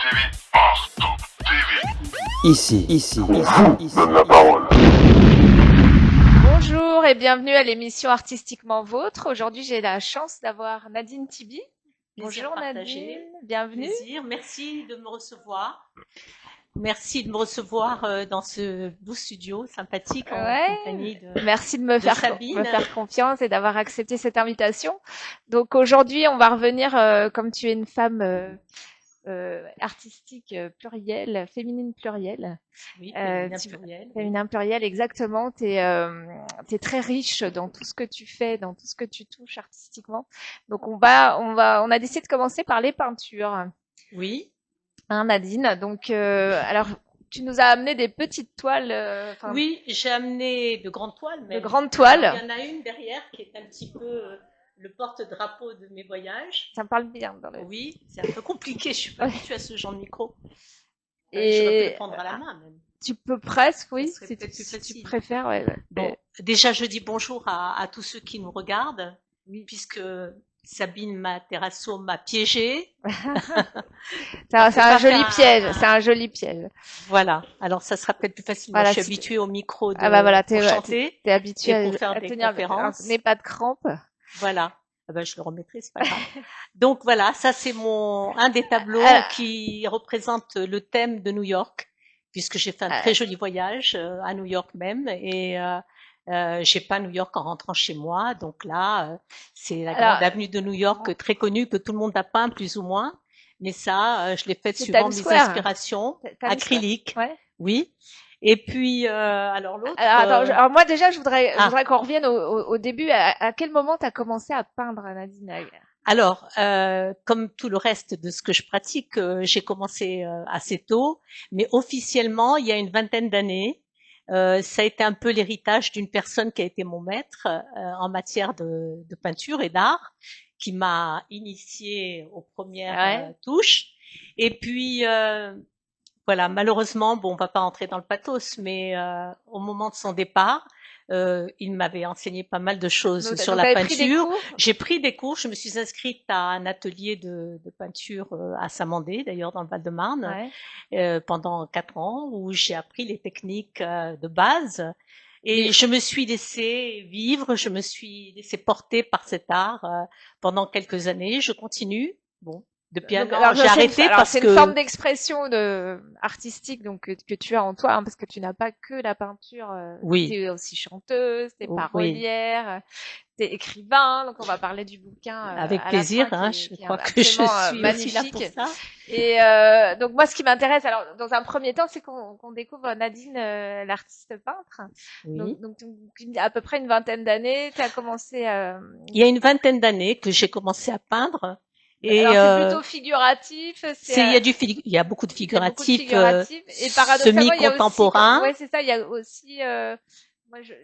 TV, Art TV. Ici. Donne la parole. Bonjour et bienvenue à l'émission Artistiquement Vôtre. Aujourd'hui, j'ai la chance d'avoir Nadine Tibi. Plaisir Bonjour partagé. Nadine, bienvenue. Plaisir, merci de me recevoir. Merci de me recevoir dans ce beau studio sympathique en compagnie de Merci de me faire Sabine. confiance et d'avoir accepté cette invitation. Donc aujourd'hui, on va revenir, comme tu es une femme artistique plurielle, féminine plurielle. Oui, pluriel. Féminin pluriel, exactement. T'es très riche dans tout ce que tu fais, dans tout ce que tu touches artistiquement. Donc on a décidé de commencer par les peintures. Oui. Hein, Nadine. Donc alors tu nous as amené des petites toiles. Oui, j'ai amené de grandes toiles. De grandes toiles. Alors, il y en a une derrière qui est un petit peu le porte-drapeau de mes voyages. Ça me parle bien. Oui, c'est un peu compliqué. Je suis pas habituée à ce genre de micro. Et je peux le prendre à la main même. Tu peux presque, oui, si tu préfères. Ouais. Bon, déjà, je dis bonjour à tous ceux qui nous regardent, oui. Puisque Sabine Materasso m'a piégée. C'est un joli piège. C'est un joli piège. Voilà. Alors, ça sera peut-être plus facile. Voilà, moi, je suis habituée au micro pour chanter. T'es habituée à tenir conférences. Mais pas de crampes. Voilà. Ah ben, je le remettrai, c'est pas grave. Donc voilà, ça c'est un des tableaux qui représente le thème de New York, puisque j'ai fait un très joli voyage à New York même, et j'ai peint New York en rentrant chez moi. Donc là, c'est la grande avenue de New York, très connue, que tout le monde a peint plus ou moins. Mais ça, je l'ai faite suivant mes inspirations acryliques. Ouais. Oui. Et puis, alors l'autre. Alors moi déjà, je voudrais qu'on revienne au début. À quel moment tu as commencé à peindre, Nadine? Alors, comme tout le reste de ce que je pratique, j'ai commencé assez tôt, mais officiellement, il y a une vingtaine d'années. Ça a été un peu l'héritage d'une personne qui a été mon maître en matière de peinture et d'art, qui m'a initiée aux premières touches. Et puis, voilà, malheureusement, bon, on va pas entrer dans le pathos, mais au moment de son départ, il m'avait enseigné pas mal de choses sur la peinture. J'ai pris des cours. Je me suis inscrite à un atelier de peinture à Saint-Mandé, d'ailleurs dans le Val-de-Marne, pendant 4 ans, où j'ai appris les techniques de base. Et je me suis laissée vivre, je me suis laissée porter par cet art pendant quelques années. Je continue. Bon. Depuis un an, j'ai arrêté parce que c'est une forme d'expression artistique donc que tu as en toi, hein, parce que tu n'as pas que la peinture. Oui. Tu es aussi chanteuse, t'es parolière, t'es écrivain. Donc on va parler du bouquin avec plaisir. Je crois que je suis magnifique. Aussi là pour ça. Et donc moi, ce qui m'intéresse, alors dans un premier temps, c'est qu'on découvre Nadine, l'artiste peintre. Oui. Donc à peu près une vingtaine d'années, tu as commencé. Il y a une vingtaine d'années que j'ai commencé à peindre. Et alors c'est plutôt figuratif. Il y a beaucoup de figuratifs. Et paradoxalement, semi-contemporains. Ouais, c'est ça. Il y a aussi.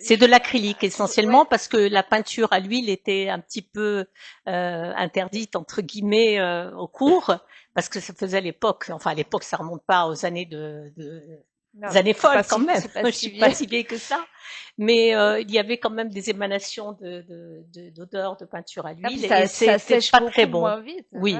C'est de l'acrylique essentiellement parce que la peinture à l'huile était un petit peu interdite entre guillemets au cours parce que ça faisait à l'époque. Enfin, à l'époque, ça remonte pas aux années des années folles quand même. Je suis pas si vieille que ça. Mais il y avait quand même des émanations d'odeur de peinture à l'huile et c'était pas très bon. Moins vite. Oui.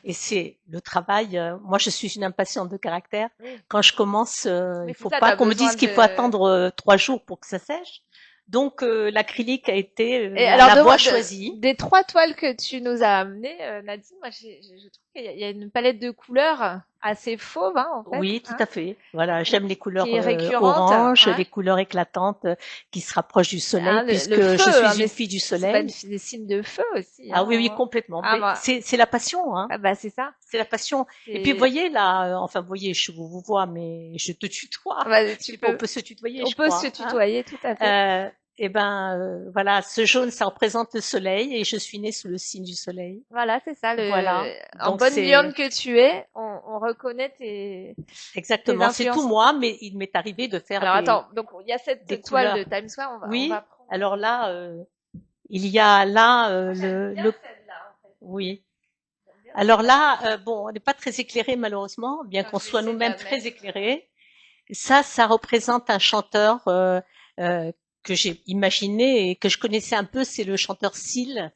Et c'est le travail. Moi, je suis une impatiente de caractère. Quand je commence, il faut pas qu'on me dise qu'il faut attendre 3 jours pour que ça sèche. Donc l'acrylique a été la voie choisie. Des 3 toiles que tu nous as amenées, Nadine, moi je trouve qu'il y a une palette de couleurs assez fauve, hein, en fait. Oui, tout à fait. Voilà, j'aime les couleurs orange, les couleurs éclatantes qui se rapprochent du soleil, puisque je suis une fille du soleil. C'est des signes de feu aussi. Ah oui, complètement. C'est la passion, hein. Ah bah c'est ça. C'est la passion. Et puis voyez là, je vous vois, mais je te tutoie. On peut se tutoyer. On peut se tutoyer, tout à fait. Eh ben voilà, ce jaune, ça représente le soleil et je suis née sous le signe du soleil. Voilà, c'est ça. Voilà. En bonne lionne que tu es, on reconnaît tes. Exactement, c'est tout moi, mais il m'est arrivé de faire. Alors attends, donc il y a cette toile de Times Square. Oui. On va prendre... Alors là, il y a là Oui. Alors là, bon, on n'est pas très éclairé malheureusement, bien qu'on soit nous-mêmes très éclairés. Ça représente un chanteur. Que j'ai imaginé et que je connaissais un peu, c'est le chanteur Seal.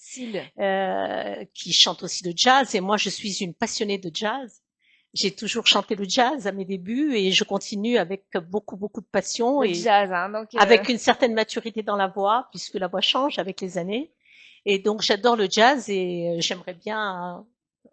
Qui chante aussi le jazz. Et moi, je suis une passionnée de jazz. J'ai toujours chanté le jazz à mes débuts et je continue avec beaucoup, beaucoup de passion Le et jazz, hein, donc avec une certaine maturité dans la voix, puisque la voix change avec les années. Et donc, j'adore le jazz et j'aimerais bien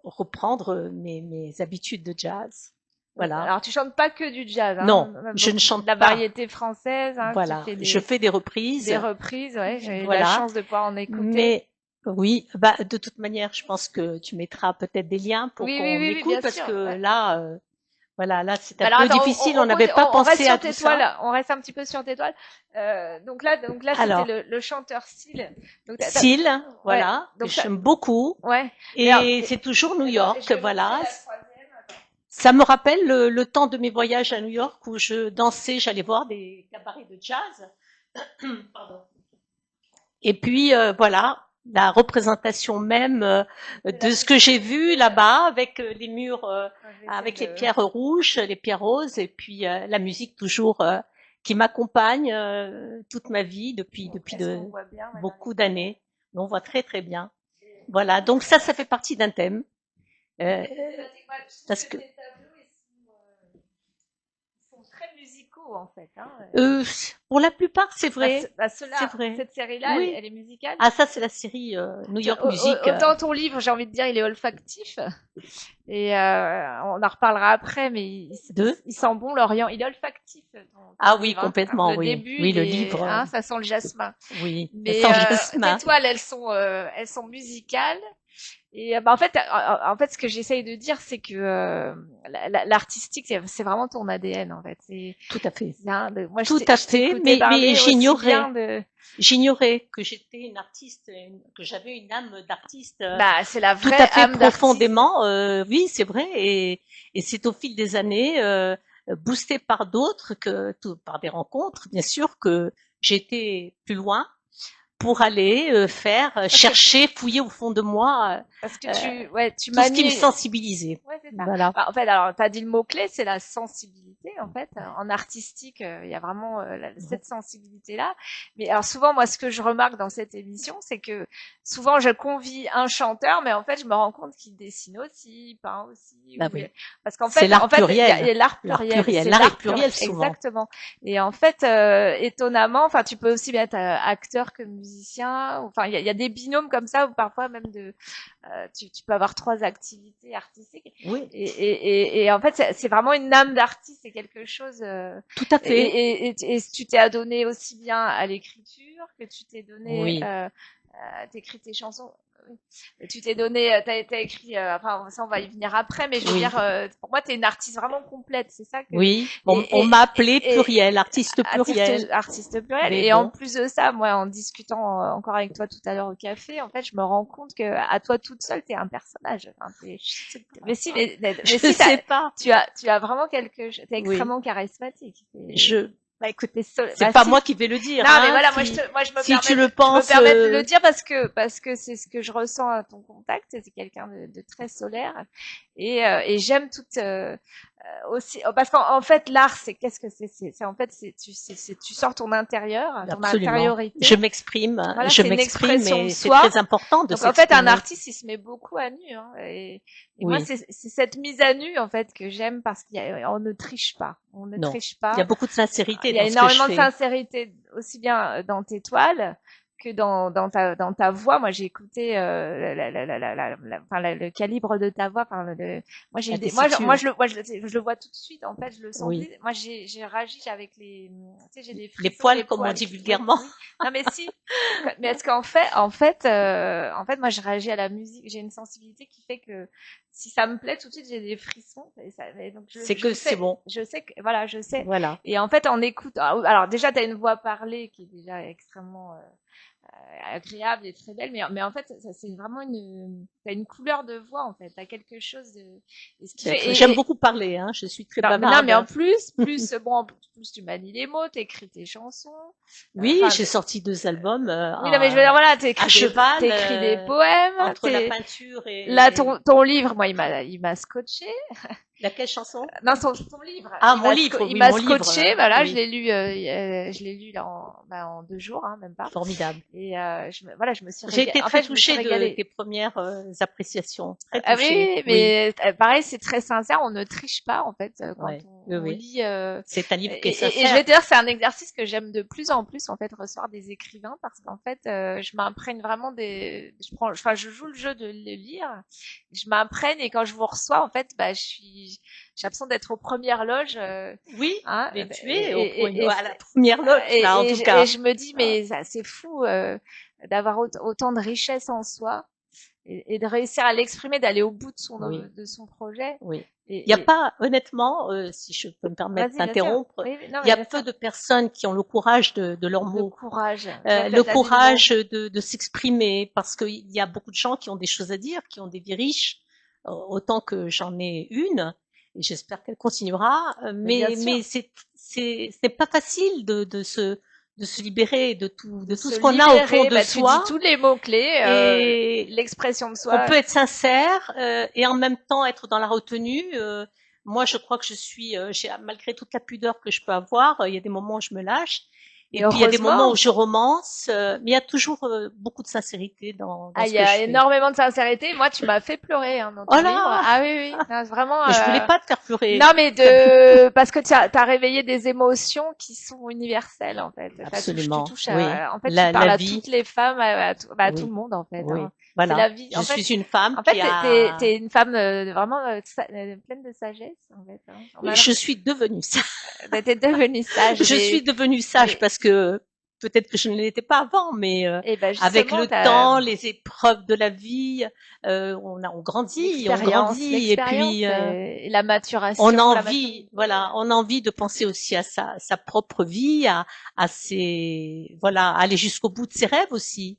reprendre mes habitudes de jazz. Voilà. alors tu chantes pas que du jazz, hein, Non, même je ne beaucoup chante de la pas. variété française, hein, Voilà. tu fais Je fais des reprises. des reprises, ouais, j'ai eu la Voilà. chance de pouvoir en écouter. Mais oui, bah de toute manière, je pense que tu mettras peut-être des liens pour Oui, qu'on oui, oui, oui, écoute bien parce sûr, que ouais. là, voilà, là c'est un Alors peu attends, difficile. On n'avait pas on reste pensé sur à tes tout ça. toiles, on reste un petit peu sur tes toiles. Donc là Alors, c'était le chanteur Seal. Donc Seal, ouais, voilà, que donc ça, j'aime beaucoup. ouais. Et c'est toujours New attends, York, je vais voilà. montrer la troisième, attends. Ça me rappelle le temps de mes voyages à New York où je dansais, j'allais voir des cabarets de jazz. Pardon. Et puis voilà, la représentation même de ce que j'ai vu là-bas avec les murs, avec les pierres rouges, les pierres roses, et puis la musique toujours qui m'accompagne toute ma vie depuis beaucoup d'années. On voit très très bien. Voilà, donc ça fait partie d'un thème. Parce que sont très musicaux en fait. Hein. Pour la plupart, c'est vrai. C'est vrai. Cette série-là, oui. elle est musicale. Ah, ça, c'est la série New York Music. Autant ton livre, j'ai envie de dire, il est olfactif. Et on en reparlera après, mais il sent bon l'Orient. Il est olfactif. Ah oui, livre, complètement, hein. Oui. Début, oui, le livre. Hein, ça sent le jasmin. Oui, mais ça sent le jasmin. tes toiles, elles sont musicales. Et en fait, ce que j'essaye de dire, c'est que l'artistique, c'est vraiment ton ADN, en fait. Tout à fait. Moi, tout à fait, mais j'ignorais que j'étais une artiste, que j'avais une âme d'artiste. Bah, c'est la vraie tout à fait âme profondément. Oui, c'est vrai. Et c'est au fil des années, boosté par d'autres, par des rencontres, bien sûr, que j'ai été plus loin. Pour aller chercher, fouiller au fond de moi parce que tu tout ce qui me sensibilisait. Ouais, c'est ça. Voilà. En fait, alors t'as dit le mot clé, c'est la sensibilité. En fait, en artistique, il y a vraiment cette sensibilité-là. Mais alors souvent, moi, ce que je remarque dans cette émission, c'est que souvent je convie un chanteur, mais en fait, je me rends compte qu'il dessine aussi, peint aussi. Bah oui. Parce qu'en fait, c'est l'art pluriel. Il y a l'art pluriel. L'art est pluriel souvent. Exactement. Et en fait, étonnamment, enfin, tu peux aussi bien être acteur que musicien. Enfin, il y a des binômes comme ça où parfois même tu peux avoir 3 activités artistiques. Oui. Et en fait, c'est vraiment une âme d'artiste, c'est quelque chose. Tout à fait. Et tu t'es adonné aussi bien à l'écriture que tu t'es donné. Oui. T'écris tes chansons. Tu t'es donné, t'as écrit, enfin ça on va y venir après, mais je veux dire, pour moi t'es une artiste vraiment complète, c'est ça que. Oui, on m'a appelé pluriel, artiste pluriel. Artiste pluriel. Mais et bon. En plus de ça, moi en discutant encore avec toi tout à l'heure au café, en fait je me rends compte que à toi toute seule t'es un personnage. Enfin, mais si, je sais pas. Tu as vraiment quelque chose. T'es extrêmement charismatique. Bah écoute, c'est pas moi qui vais le dire. Non, mais voilà, moi je me si tu le penses, je me permets de le dire parce que c'est ce que je ressens à ton contact. C'est quelqu'un de très solaire et j'aime toute aussi parce qu'en fait l'art qu'est-ce que c'est en fait tu sors ton intérieur, ton intériorité. Je m'exprime, voilà, mais c'est très important de s'exprimer. En fait un artiste il se met beaucoup à nu et moi c'est cette mise à nu en fait que j'aime parce qu'on ne triche pas. On ne triche pas. Il y a beaucoup de sincérité. Il y a énormément de sincérité aussi bien dans tes toiles que dans ta voix. Moi, j'ai écouté le calibre de ta voix. Enfin, moi, je le vois tout de suite. En fait, je le sens. Oui. Moi, j'ai réagi avec les, tu sais, j'ai des frissons, les poils, comme on dit vulgairement. Non, mais si. Mais est-ce qu'en fait, moi, je réagis à la musique. J'ai une sensibilité qui fait que si ça me plaît, tout de suite, j'ai des frissons. C'est bon. Je sais que, voilà, je sais. Voilà. Et en fait, en écoute, alors déjà, t'as une voix parlée qui est déjà extrêmement agréable et très belle, mais en fait, ça c'est vraiment t'as une couleur de voix en fait, t'as quelque chose de. J'aime beaucoup parler, hein. Je suis très bavarde. Non, mais en plus tu manies les mots, t'écris tes chansons. Oui, j'ai sorti 2 albums. Oui, non, mais je veux dire, voilà, t'écris des poèmes. Entre la peinture et. Là, ton livre, moi, il m'a scotché. Laquelle chanson? Non, ton livre. Ah, mon livre. Il m'a scotché. Voilà, je l'ai lu là en 2 jours, hein, même pas. Formidable. Et voilà, je me suis J'ai été en très fait, je me suis touchée de régalée. tes premières appréciations. Très Ah oui, touchée. oui, mais pareil, c'est très sincère. On ne triche pas en fait quand Ouais. Oui, on oui. lit. C'est un livre qui est Et je sincère. vais te dire, c'est un exercice que j'aime de plus en plus en fait recevoir des écrivains parce qu'en fait, je m'imprègne vraiment enfin, je joue le jeu de le lire, je m'imprègne et quand je vous reçois en fait, bah, j'ai l'impression d'être aux premières loges. Oui, Hein, mais tu et, es et, et, à la première loge, là, en tout et cas. je me dis, mais c'est fou d'avoir autant de richesse en soi et de réussir à l'exprimer, d'aller au bout Oui, de son projet. oui. Il n'y a Et pas, honnêtement, si je peux me permettre vas-y, bien sûr. d'interrompre, Oui, non, il y mais a bien peu sûr. de personnes qui ont le courage de leurs Le mots, courage. le T'as dit le mot. courage de s'exprimer, parce qu'il y a beaucoup de gens qui ont des choses à dire, qui ont des vies riches, autant que j'en ai une, et j'espère qu'elle continuera. Mais bien sûr. Mais c'est pas facile de se libérer de De tout se ce qu'on a autour libérer, de bah, tu dis soi. tous les mots-clés, Et l'expression de on soi. peut être sincère et en même temps être dans la retenue. Moi, je crois que malgré toute la pudeur que je peux avoir, il y a des moments où je me lâche. Et Et puis, il y a des moments heureusement, où je romance, mais il y a toujours beaucoup de sincérité dans ah, ce il y que a je fais. énormément de sincérité. Moi, tu m'as fait pleurer hein, dans Oh ton livre. là! Ah oui, oui, non, vraiment. Mais je voulais pas te faire pleurer. Non, mais parce que tu as réveillé des émotions qui sont universelles en fait. Tu Absolument, touches oui. en fait, tu La parles à vie, toutes les femmes, à tout oui, le monde en fait. oui. Hein. C'est Voilà. la vie. Je suis une femme En fait, qui a. t'es une femme vraiment pleine de sagesse en fait. Hein. Je suis devenue ça. T'es devenue sage, Je suis devenue sage mais parce que peut-être que je ne l'étais pas avant, mais et ben avec justement, le t'as temps, les épreuves de la vie, on grandit, et puis et la on a maturation, la envie, maturité. voilà, on a envie de penser aussi à sa propre vie, voilà, aller jusqu'au bout de ses rêves aussi.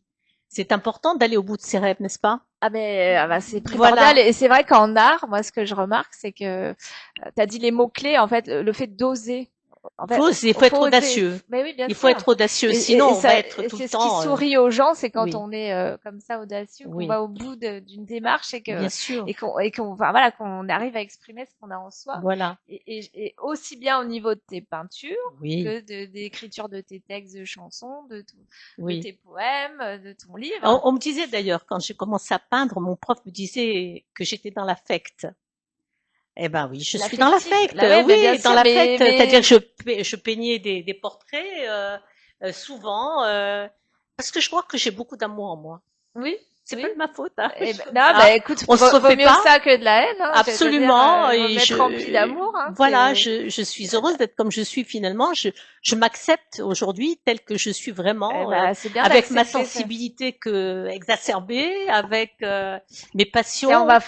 C'est important d'aller au bout de ses rêves, n'est-ce pas? Ah mais bah, c'est primordial Voilà. et c'est vrai qu'en art, moi ce que je remarque, c'est que tu as dit les mots clés en fait, le fait d'oser. En fait, Il faut être faut oser. audacieux. Mais oui, bien Il faut sûr. être audacieux, sinon on va être Et tout le c'est ce qui temps. sourit aux gens, c'est quand Oui, on est comme ça audacieux, qu'on oui, va au bout d'une démarche bien sûr. enfin, voilà, qu'on arrive à exprimer ce qu'on a en soi. Voilà. Et aussi bien au niveau de tes peintures Oui, que d'écriture de tes textes de chansons, de oui. tes poèmes, de ton livre. On me disait d'ailleurs, quand j'ai commencé à peindre, mon prof me disait que j'étais dans l'affect. Eh ben oui, je suis dans L'affectif, l'affect. là ouais, mais bien Oui, dans sûr, l'affect, c'est-à-dire mais que je peignais des portraits souvent parce que je crois que j'ai beaucoup d'amour en moi. oui, C'est pas oui. de ma faute, hein, Eh je ben, suis comme non, bah ça. écoute, On se vaut refait mieux pas. ça que de la haine, hein. Je veux dire, Absolument, vaut et mieux être rempli d'amour, hein. voilà, je suis heureuse d'être comme je suis finalement. Je m'accepte aujourd'hui telle que je suis Eh vraiment, ben, c'est bien avec ma d'accepter ça. sensibilité exacerbée, avec mes Tiens, passions on va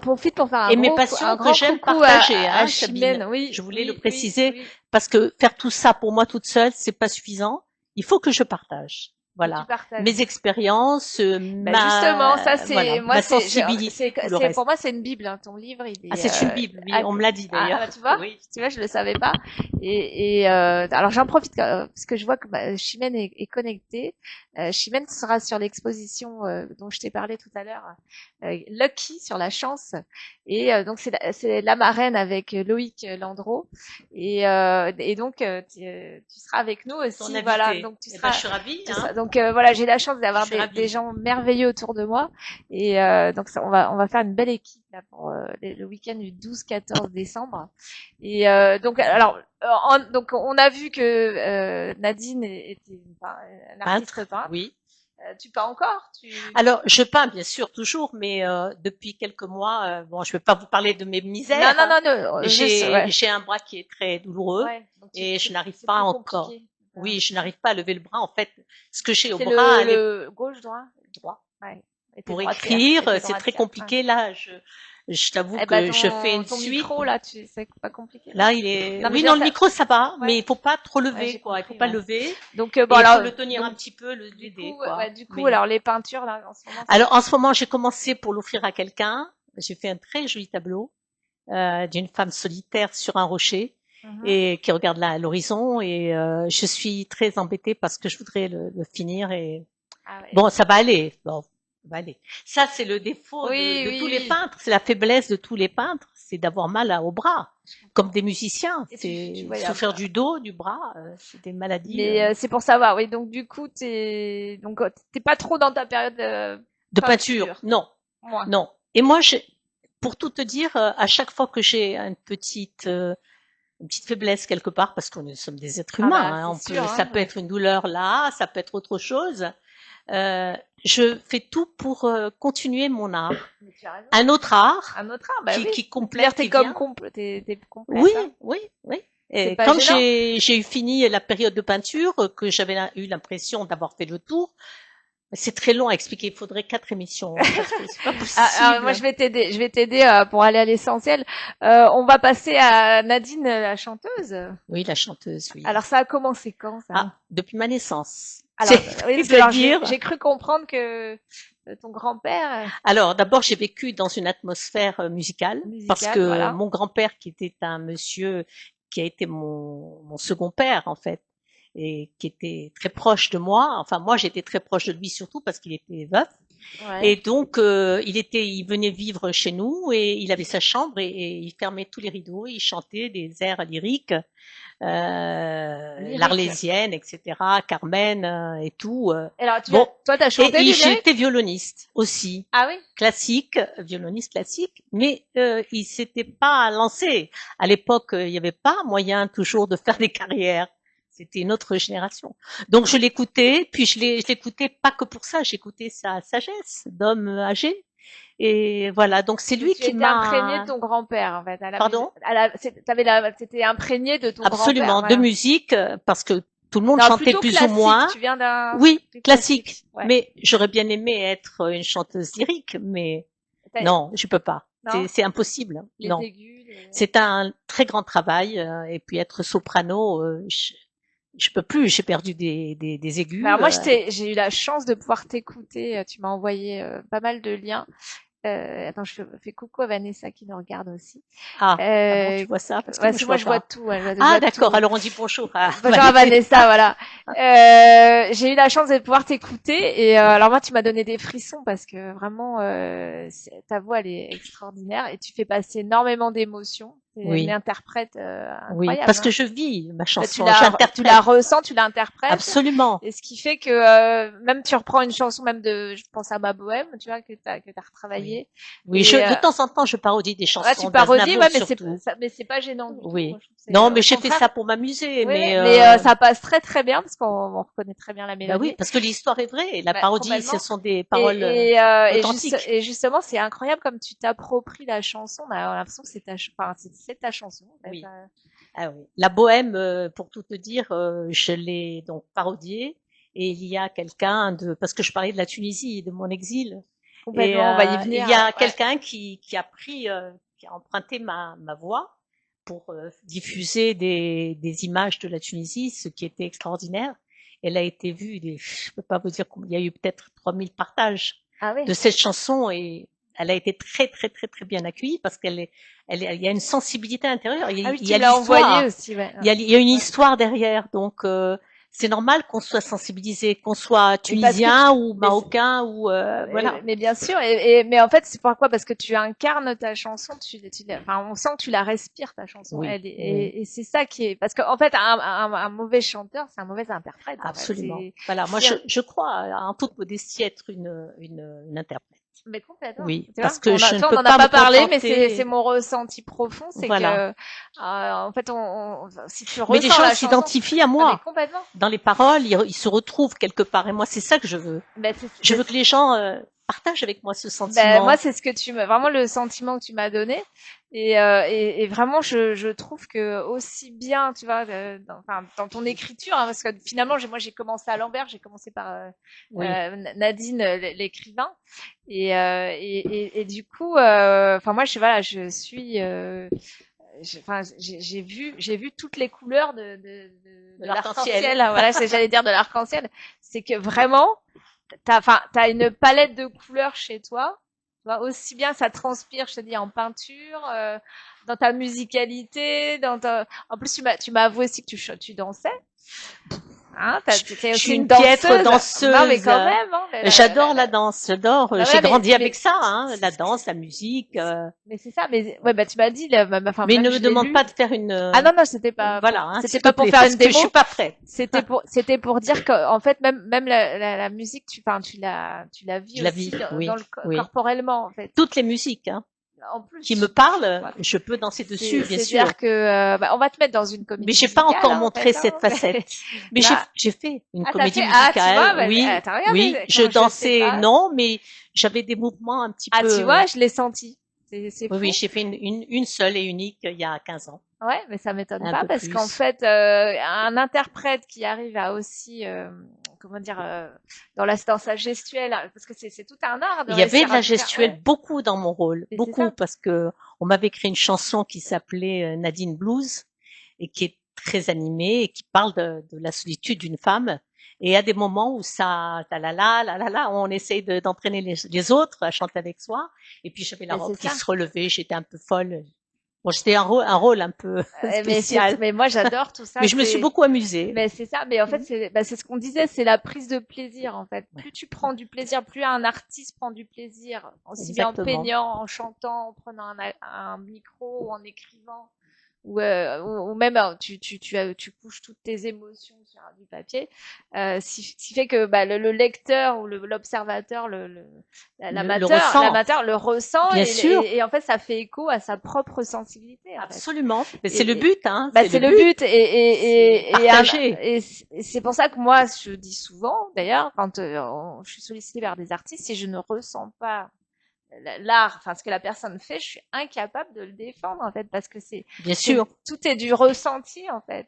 profite pour faire et mes passions un que grand j'aime coucou partager, à hein, Sabine. Chimène. Oui, Je voulais le oui, oui, préciser oui. parce que faire tout ça pour moi toute seule, c'est pas suffisant. Il faut que je partage. Que tu Voilà, partages. mes expériences, Ben justement, ça c'est, moi ma sensibilité, tout le pour reste. moi c'est une bible, hein. Ton livre, il Ah, est, c'est une Bible, oui, on me l'a dit bah, d'ailleurs. Oui. tu vois, je le savais pas. Alors j'en profite parce que je vois que Chimène est connectée. Chimène sera sur l'exposition dont je t'ai parlé tout à l'heure, Lucky sur la chance. Et donc c'est la marraine avec Loïc Landreau. Et donc tu seras avec nous Ton aussi. invité. Voilà, donc tu Eh ben, seras. je suis ravie. Hein. Donc voilà, j'ai la chance d'avoir Je suis ravie. des gens merveilleux autour de moi. Et donc ça, on va faire une belle équipe là pour le week-end du 12-14 décembre. Et donc on a vu que Nadine était un artiste peintre. Oui. Tu peins encore? Alors, je peins bien sûr toujours, mais depuis quelques mois, bon, je vais pas vous parler de mes misères. Non, J'ai un bras qui est très douloureux ouais, donc et je n'arrive c'est pas plus encore. compliqué. Oui, je n'arrive pas à lever le bras. En fait, ce que j'ai au C'est bras, le gauche droit. droit. Ouais. Et t'es Pour droitière, écrire, et t'es c'est très droitière, compliqué. Là, je t'avoue que je fais une ton suite. micro là, c'est pas compliqué. Là, il est. Non, mais Oui, je non, veux le dire, micro, ça va, ouais. mais il faut pas trop Ouais, lever, j'ai quoi. Il compris, faut pas ouais. lever. Donc Et bon il faut alors le tenir un donc petit peu, l'aider, coup, quoi. ouais, du coup Mais alors les peintures là en ce moment. alors, en ce moment, j'ai commencé pour l'offrir à quelqu'un. J'ai fait un très joli tableau d'une femme solitaire sur un rocher et qui regarde l'horizon. Et je suis très embêtée parce que je voudrais le finir. Et Ah ouais. bon, ça va aller. Bon, Allez. Ça, c'est le défaut Oui, de oui, tous les oui. peintres. C'est la faiblesse de tous les peintres, c'est d'avoir mal au bras, comme des musiciens. Et tu C'est vois, souffrir du dos, du bras, c'est des maladies mais c'est pour savoir, oui. Donc du coup, t'es pas trop dans ta période de peinture. peinture, Non, moi. non. Et moi, pour tout te dire, à chaque fois que j'ai une petite faiblesse quelque part, parce que nous sommes des êtres Ah humains, bah hein, c'est sûr, ça hein, peut être une douleur là, ça peut être autre chose. Je fais tout pour continuer mon art. Mais tu as raison. Un autre art Un autre art, bah oui. qui C'est-à-dire complète, t'es qui comme vient. t'es complète, Oui, hein. oui, oui. C'est Et pas quand gênant. j'ai eu fini la période de peinture, que j'avais eu l'impression d'avoir fait le tour, c'est très long à expliquer. Il faudrait 4 émissions, hein, parce que c'est pas Alors, moi, possible. je vais t'aider pour aller à l'essentiel. On va passer à Nadine, la chanteuse. Oui, la chanteuse, oui. Alors, ça a commencé quand, ça? Ah, depuis ma naissance. Alors, oui, parce que alors, C'est-à-dire, j'ai cru comprendre que ton grand-père alors d'abord j'ai vécu dans une atmosphère musicale, parce musical, que voilà. mon grand-père, qui était un monsieur qui a été mon second père en fait, et qui était très proche de moi. Enfin, moi j'étais très proche de lui surtout parce qu'il était veuf. Ouais. Et donc, il venait vivre chez nous et il avait sa chambre et il fermait tous les rideaux, il chantait des airs lyriques, Lyrique. l'Arlésienne, etc., Carmen et tout. Et alors, Bon, toi, t'as chanté et du lyrique? j'étais violoniste aussi, Ah oui? classique, violoniste classique, mais il s'était pas lancé. À l'époque, il n'y avait pas moyen toujours de faire des carrières. C'était une autre génération. Donc je l'écoutais, puis je l'écoutais pas que pour ça, j'écoutais sa sagesse d'homme âgé. Et voilà, donc c'est lui Tu qui étais imprégné de m'a... ton grand-père, en fait. Pardon? T'étais imprégné de ton grand-père, Absolument, de voilà. musique, parce que tout le monde Non, chantait plutôt plus ou classique. moins. Tu viens d'un Oui, du classique. Ouais. Mais j'aurais bien aimé être une chanteuse lyrique, mais non, je peux pas. Non? C'est impossible. Les Non. aigus. C'est un très grand travail, et puis être soprano, je peux plus. J'ai perdu des aigus. Alors moi, j'ai eu la chance de pouvoir t'écouter. Tu m'as envoyé pas mal de liens. Attends, je fais coucou à Vanessa qui nous regarde aussi. Ah bon, tu vois ça parce que Ouais, moi je moi vois je vois pas. tout. Ouais, je Ah vois d'accord. tout. Alors on dit bonjour à Bonjour à Vanessa, voilà. J'ai eu la chance de pouvoir t'écouter et alors moi tu m'as donné des frissons parce que vraiment ta voix elle est extraordinaire et tu fais passer énormément d'émotions. C'est une Oui, interprète oui, incroyable. parce Hein. que je vis ma chanson, Tu j'interprète. la ressens, tu l'interprètes. Absolument. Et ce qui fait que même tu reprends une chanson même je pense à Ma Bohème, tu vois que t'as retravaillé. Oui, Et de temps en temps je parodie des ouais, chansons tu parodies, d'Aznavour ouais, surtout. mais c'est pas gênant du tout. Oui. Moi, je trouve que Non, mais au j'ai fait contraire. ça pour m'amuser, Oui, mais ça passe très très bien parce qu'on reconnaît très bien la bah oui, mélodie. parce que l'histoire est vraie. Et la Bah, parodie, ce complètement. sont des paroles authentiques. Et justement, c'est incroyable comme tu t'appropries la chanson. On a l'impression que c'est ta chanson. En fait. Oui. Ah oui. La bohème, pour tout te dire, je l'ai donc parodiée. Et il y a quelqu'un parce que je parlais de la Tunisie, de mon exil. Et Complètement, on va y il venir. y a Ouais. quelqu'un qui a pris, qui a emprunté ma voix pour diffuser des images de la Tunisie, ce qui était extraordinaire. Elle a été vue, je peux pas vous dire combien, il y a eu peut-être 3000 partages Ah oui. de cette chanson et elle a été très très très très bien accueillie parce il y a une sensibilité intérieure. Ah oui, Il tu y a l'as envoyé l'histoire, aussi. Ouais. il y a une histoire derrière, donc c'est normal qu'on soit sensibilisé, qu'on soit tunisien ou marocain ou voilà. Mais bien sûr, mais en fait, c'est pourquoi? Parce que tu incarnes ta chanson, enfin, on sent que tu la respires ta chanson. Oui, et c'est ça qui est, parce qu'en fait, un mauvais chanteur, c'est un mauvais interprète. Absolument. En fait. Voilà, moi je crois en toute modestie être une interprète. Mais complètement. Oui, Tu parce vois que je ne peux on n'en pas a pas me parlé, mais contenter. c'est mon ressenti profond, c'est Voilà. que en fait, si tu ressens Mais les gens la chanson, s'identifient à mais moi. complètement. Dans les paroles, ils se retrouvent quelque part. Et moi, c'est ça que je veux. Je veux que les gens partagent avec moi ce sentiment. Moi, c'est ce que vraiment le sentiment que tu m'as donné. Et vraiment, je trouve que aussi bien, tu vois, dans ton écriture, hein, parce que finalement, moi, j'ai commencé à l'envers, j'ai commencé par Nadine, l'écrivain, et du coup, enfin moi, je suis, j'ai vu toutes les couleurs de l'arc-en-ciel. Voilà, j'allais dire de l'arc-en-ciel. C'est que vraiment, t'as une palette de couleurs chez toi. Tu vois, aussi bien ça transpire, je te dis, en peinture, dans ta musicalité, en plus tu m'as avoué aussi que tu dansais. Hein, t'es Je aussi suis une une piètre danseuse. danseuse. Non, mais quand même, hein. J'adore la danse, j'adore. Bah J'ai ouais, grandi mais avec ça, hein, la danse, la musique. mais c'est ça. Mais ouais, bah tu m'as dit, enfin Mais même ne je me l'ai demande lu. pas de faire une. Ah non, non, c'était pas Voilà, pour, hein, c'était s'il te pas pour plaît, faire parce une que je démo. suis pas prête. C'était pour dire qu'en fait même la musique, enfin tu la vis Je la aussi vis, oui, oui. corporellement en fait. Toutes les musiques, hein, En plus, qui me parlent, ouais. je peux danser dessus, bien sûr. C'est-à-dire que bah, on va te mettre dans une Mais comédie j'ai pas musicale, encore hein, en montré fait, hein. cette facette. Mais Là, j'ai fait une t'as comédie fait, ah, tu vois, musicale, bah, oui, t'as regardé oui. comment Je je sais dansais, pas. non, mais j'avais des mouvements un petit Ah, peu. tu vois, je l'ai senti. C'est Oui, fou. oui, j'ai fait une seule et unique il y a 15 ans, Ouais, mais ça m'étonne un pas peu parce qu'en plus. fait, un interprète qui arrive à aussi, comment dire, dans sa gestuelle, parce que c'est tout un art de Il y avait réussir de à la faire, gestuelle ouais, beaucoup dans mon rôle, mais c'est beaucoup, ça. parce que on m'avait écrit une chanson qui s'appelait Nadine Blues et qui est très animée et qui parle de la solitude d'une femme. Et à des moments où ça, on essaye d'entraîner les autres à chanter avec soi. Et puis j'avais la Mais c'est robe qui ça. se relevait, j'étais un peu folle. Bon, j'étais un rôle un peu spécial, Mais moi j'adore tout ça. mais je me suis beaucoup amusée. Mais c'est ça. Mais en fait, c'est ce qu'on disait, c'est la prise de plaisir en fait. Ouais, Plus tu prends du plaisir, plus un artiste prend du plaisir, aussi bien en exactement. peignant, en chantant, en prenant un micro ou en écrivant. Ou même tu couches toutes tes émotions sur du papier, ce qui fait que bah, le lecteur ou Le l'observateur, ressent, l'amateur le ressent bien sûr. et en fait ça fait écho à sa propre sensibilité en fait. Absolument. Mais c'est le but, hein. Bah, C'est c'est le le but. but et Partager. c'est pour ça que moi je dis souvent d'ailleurs quand je suis sollicitée vers des artistes, si je ne ressens pas l'art, enfin ce que la personne fait, je suis incapable de le défendre en fait parce que Bien sûr. tout est du ressenti en fait.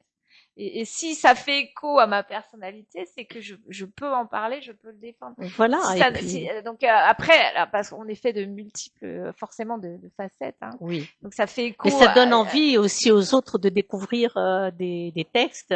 Et si ça fait écho à ma personnalité, c'est que je peux en parler, je peux le défendre. Voilà. Si Et ça, puis, donc après, là, parce qu'on est fait de multiples, forcément de facettes, hein. oui. Donc ça fait Mais écho ça donne envie aussi aux autres de découvrir des textes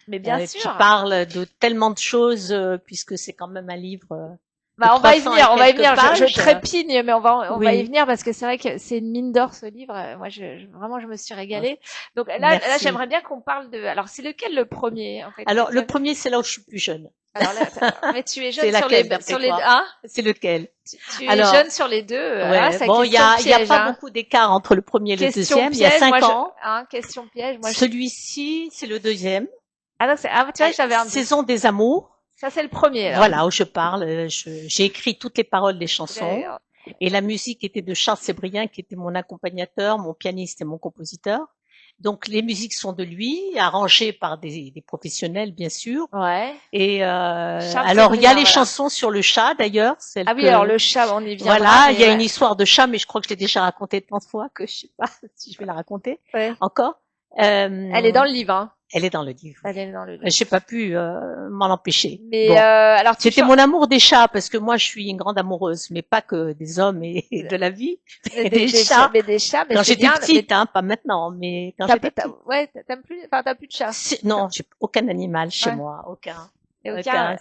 mais bien qui sûr. parlent de tellement de choses, puisque c'est quand même un livre de Bah, on va y 300 venir, et on va y quelques venir. Je pages. trépigne, mais on va y Oui, venir parce que c'est vrai que c'est une mine d'or ce livre. Moi, vraiment, je me suis régalée. Donc là, merci. j'aimerais bien qu'on parle de. Alors, c'est lequel le premier en fait? Alors, le premier, c'est là où je suis plus jeune. Alors là, mais tu es C'est jeune laquelle, d'après sur les toi? hein? C'est lequel? Tu es Alors, jeune sur les deux. ouais, C'est bon, il y a piège, pas hein. beaucoup d'écart entre le premier et le Question deuxième. Il y a piège. 5 ans. Question piège. Celui-ci, c'est le deuxième. Ah non, tu vois, j'avais un doute. Saison des amours. Ça, c'est le premier, alors. Voilà, où je parle. J'ai écrit toutes les paroles des chansons. Et la musique était de Charles Sébrien, qui était mon accompagnateur, mon pianiste et mon compositeur. Donc les musiques sont de lui, arrangées par des professionnels, bien sûr. Ouais. Et alors il y a les chansons sur le chat, d'ailleurs. Ah oui, alors le chat, on y viendra. Voilà, il y a une histoire de chat, mais je crois que je l'ai déjà racontée tant de fois que je sais pas si je vais la raconter encore. Elle est dans le livre, hein. Elle est dans le livre. Elle est dans le livre. J'ai pas pu m'en empêcher. Mais bon. alors C'était mon amour des chats parce que moi je suis une grande amoureuse, mais pas que des hommes et de la vie, mais des chats. Mais des chats. Mais quand j'étais petite, hein, pas maintenant, mais quand j'étais petite. Ouais, t'as plus de chats. Non, j'ai aucun animal chez moi, aucun.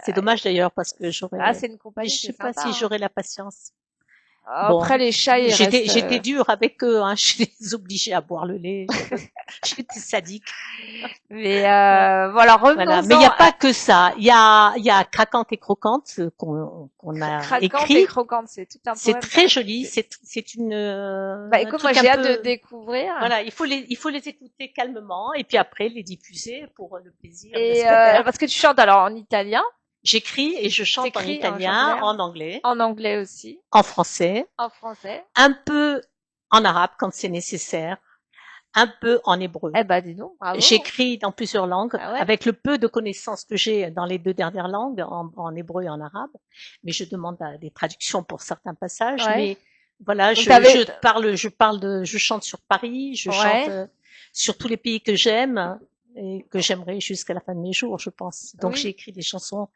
C'est dommage d'ailleurs parce que j'aurais. Ah, c'est une compagnie. Je sais pas si j'aurais la patience. Après les chats, j'étais dure avec eux, hein. Je les obligeais à boire le lait. J'étais sadique. Mais voilà, revenons. Voilà. Mais il n'y a pas que ça. Il y a Craquante et Croquante qu'on a Craquante écrit. Et Croquante, c'est tout un poème. C'est très joli. C'est une. Bah écoute, moi j'ai hâte de découvrir. Voilà, il faut les écouter calmement et puis après les diffuser pour le plaisir. Et parce que tu chantes alors en italien. J'écris et je chante en italien, en anglais. En anglais aussi. En français. En français. Un peu en arabe quand c'est nécessaire. Un peu en hébreu. Eh ben, dis donc, bravo. J'écris dans plusieurs langues, avec le peu de connaissances que j'ai dans les deux dernières langues, en hébreu et en arabe. Mais je demande des traductions pour certains passages. Mais voilà, je chante sur Paris, je chante sur tous les pays que j'aime et que j'aimerais jusqu'à la fin de mes jours, je pense. Donc j'ai écrit des chansons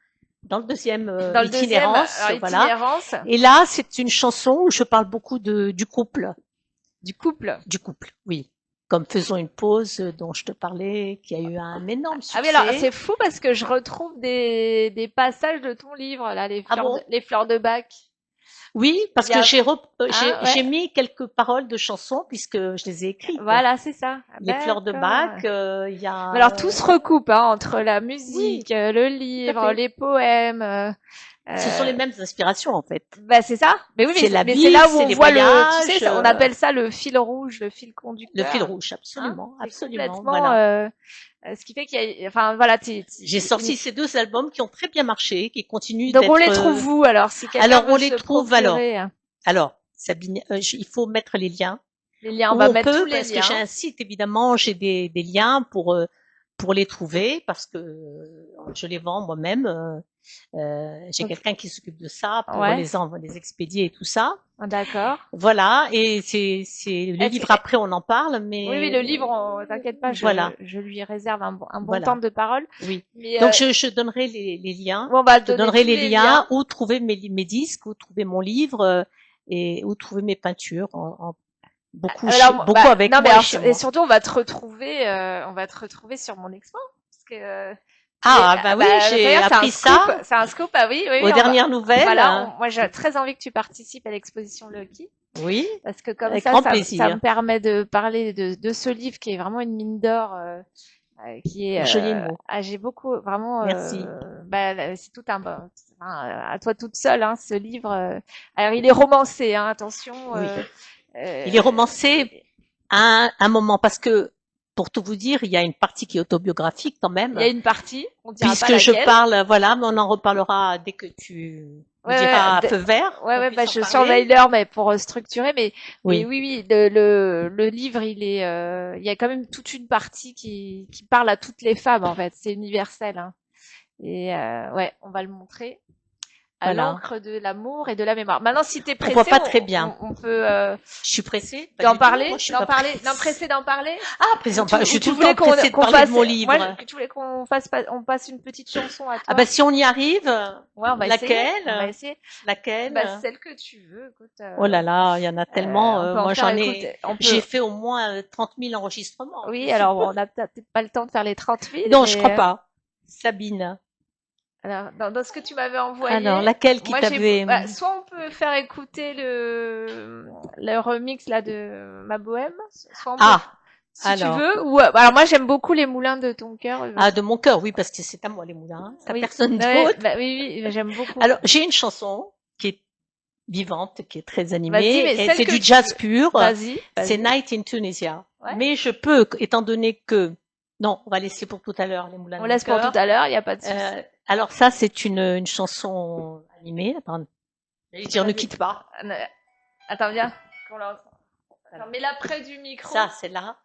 dans le deuxième itinérance, voilà. Et là, c'est une chanson où je parle beaucoup du couple. Du couple, oui. Comme Faisons une pause dont je te parlais, qui a eu un énorme succès. Ah oui, alors c'est fou parce que je retrouve des passages de ton livre là, les fleurs de bac. Oui, parce Il y a- que Ah, ouais. j'ai mis quelques paroles de chansons puisque je les ai écrites. Voilà, c'est ça. Les fleurs de D'accord. Bach, il y a... Mais alors tout se recoupe hein, entre la oui, musique, le tout à livre, fait. les poèmes. Ce sont les mêmes inspirations, en fait. Bah c'est ça. Mais oui, C'est la mais c'est vie, là où c'est on les voit tu sais, voyages, on appelle ça le fil rouge, le fil le fil conducteur. rouge, Hein, absolument, c'est absolument, complètement, voilà. ce qui fait qu'il y a, enfin voilà, J'ai sorti ces 2 albums qui ont très bien marché, qui continuent donc on d'être... les trouve où alors si quelqu'un Alors, on veut les se trouve, procurer hein, alors, Sabine, il faut mettre les liens les liens, on où va on mettre tous peut, les parce que j'ai liens. un site, évidemment, j'ai des liens pour les trouver, parce que je les vends moi-même. J'ai Donc, quelqu'un qui s'occupe de ça pour ouais, les expédier et tout ça. d'accord. Voilà, et c'est le Est-ce livre que- après on en parle, Oui, oui, mais le livre, t'inquiète pas, voilà, je lui réserve un bon temps voilà, de parole. oui. Mais Donc je donnerai les liens, on va je te donner donnerai tous les les liens liens. où trouver mes disques, où trouver mon livre et où trouver mes peintures, beaucoup Alors, beaucoup avec non, mais moi et alors, chez et moi. surtout, on va te retrouver sur mon expo, parce que Ah bah oui, j'ai d'ailleurs, appris ça c'est un scoop. Ah oui, oui, aux oui, dernières nouvelles. voilà, moi, j'ai très envie que tu participes à l'exposition Lucky, Oui, parce que comme avec grand ça me plaisir. permet de parler de ce livre qui est vraiment une mine d'or, qui est, Joli mot. j'ai beaucoup, vraiment, Merci. c'est tout enfin, à toi toute seule, hein, ce livre. Alors, il est romancé, hein, attention. Oui. Il est romancé à un moment parce que, pour tout vous dire, il y a une partie qui est autobiographique quand Il y a même, une partie, on dira pas puisque je laquelle. parle, voilà, mais on en reparlera dès que tu me Ouais, ouais, diras feu vert, ouais, qu'on ouais, bah, puisse en je surveille parler. l'heure, mais pour structurer, mais Oui, oui, oui, le livre, il y a quand même toute une partie qui parle à toutes les femmes, en fait. C'est universel, hein. Et, ouais, on va le montrer. À voilà. l'encre de l'amour et de la mémoire. Maintenant, si t'es On voit pressé, pas très bien. on peut, Je suis pressée? Pas d'en du tout. Moi, parler, je suis pas pressée. non, pressé d'en parler? Ah, présent, je suis Ou tu tout le voulais temps pressée de qu'on parler de fasse, mon livre. tu voulais qu'on fasse, on passe une petite chanson à Ah toi? bah si on y arrive, Ouais, on va essayer. On va laquelle? essayer. Bah, Laquelle? celle que tu veux. Écoute, Oh là là, il y en a tellement. on peut en Moi, faire écouter. j'ai fait au moins 30 000 enregistrements. Oui, alors on n'a peut-être pas le temps de faire les 30 000, Non, je crois mais pas. Sabine. alors dans ce que tu m'avais Alors, envoyé, laquelle qui moi t'avait... soit on peut faire écouter le remix là de Ma Bohème, soit on peut, Ah, si tu alors. veux, ou alors moi j'aime beaucoup Les Moulins de ton cœur. Ah, de mon cœur, oui, parce que c'est à moi les moulins, hein. C'est à Oui, personne ouais, d'autre. bah, oui, oui, j'aime beaucoup. Alors, j'ai une chanson qui est vivante, qui est très Vas-y, animée, mais et celle c'est que du tu jazz veux. pur. Vas-y, C'est vas-y. Night in Tunisia. Ouais. Mais je peux, étant donné que... Non, on va laisser pour tout à l'heure les moulins On de mon laisse pour tout cœur. à l'heure, il n'y a pas de souci. Alors ça, c'est une chanson animée. Attends, j'allais dire ne Vas-y. quitte pas. Attends, viens. Attends, mets-la près du micro. Ça, c'est là.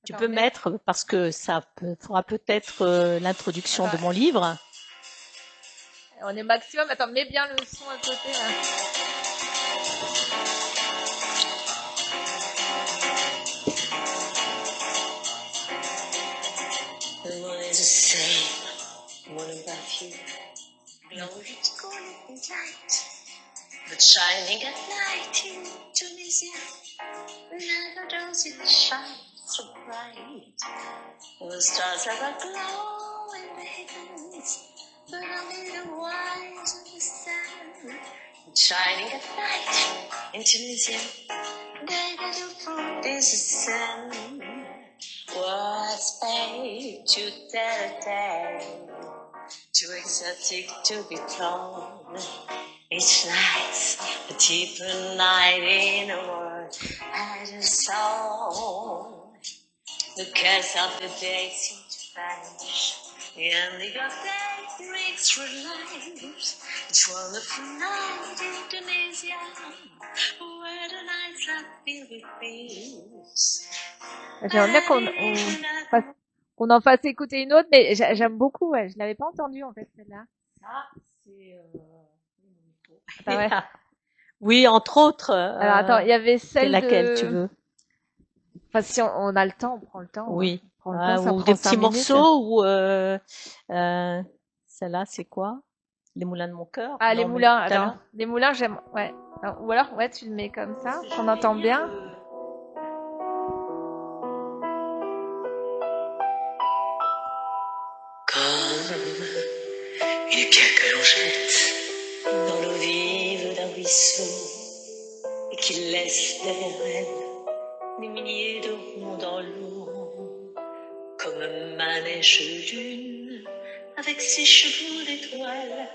Tu Attends, peux mets- mettre, parce que ça fera peut-être l'introduction de Attends. mon livre. On est maximum. Attends, mets bien le son à côté là. The world is the same. What about you? Glory to golden light, but shining at night in Tunisia. Never does it shine so bright. The stars are aglow in the heavens, but only the wise understand. Shining at night in Tunisia, they get your food is the sun. Was paid to tell, too exotic to be told. Each night's a deeper night in a world had a soul. The cares of the day seem to vanish. The ending of day breaks through lives. It's wonderful night in Tunisia, where the nights are filled with peace. J'aimerais bien qu'on en fasse écouter une autre, mais j'aime beaucoup. Ouais, je l'avais pas entendue en fait celle-là. Ça, c'est... Attends, ouais. Oui, entre autres. Alors attends, il y avait c'est celle laquelle de. tu veux? Enfin, si on a le temps, on prend le temps. Oui. Hein. On prend le temps, ça Ou prend des 5 petits minutes. morceaux, ou celle-là, c'est quoi? Les moulins de mon cœur? Ah, Non, les mais moulins. tout à Alors, l'heure. les moulins, j'aime. Ouais. Alors, ou alors, ouais, tu le mets comme ça, qu'on entend bien. Comme une pierre que l'on jette dans l'eau vive d'un ruisseau et qui laisse derrière elle des milliers de ronds dans l'eau, comme un manège lune avec ses chevaux d'étoiles,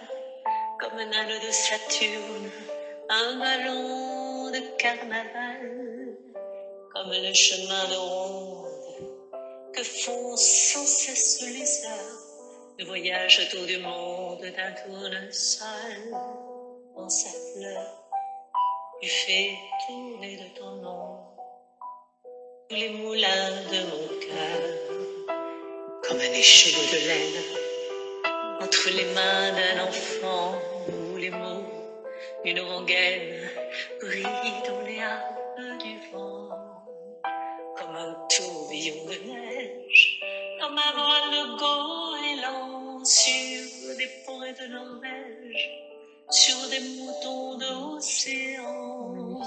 comme un âne de Saturne, un ballon de carnaval, comme le chemin de ronde que font sans cesse les heures, le voyage autour du monde d'un tournesol. Dans sa fleur, tu fais tourner de ton nom tous les moulins de mon cœur, comme un écheveau de laine entre les mains d'un enfant, où les mots d'une rengaine brillent dans les harpes du vent, comme un tourbillon de neige dans ma voile de goéland, sur des forêts de Norvège, sur des moutons d'océan,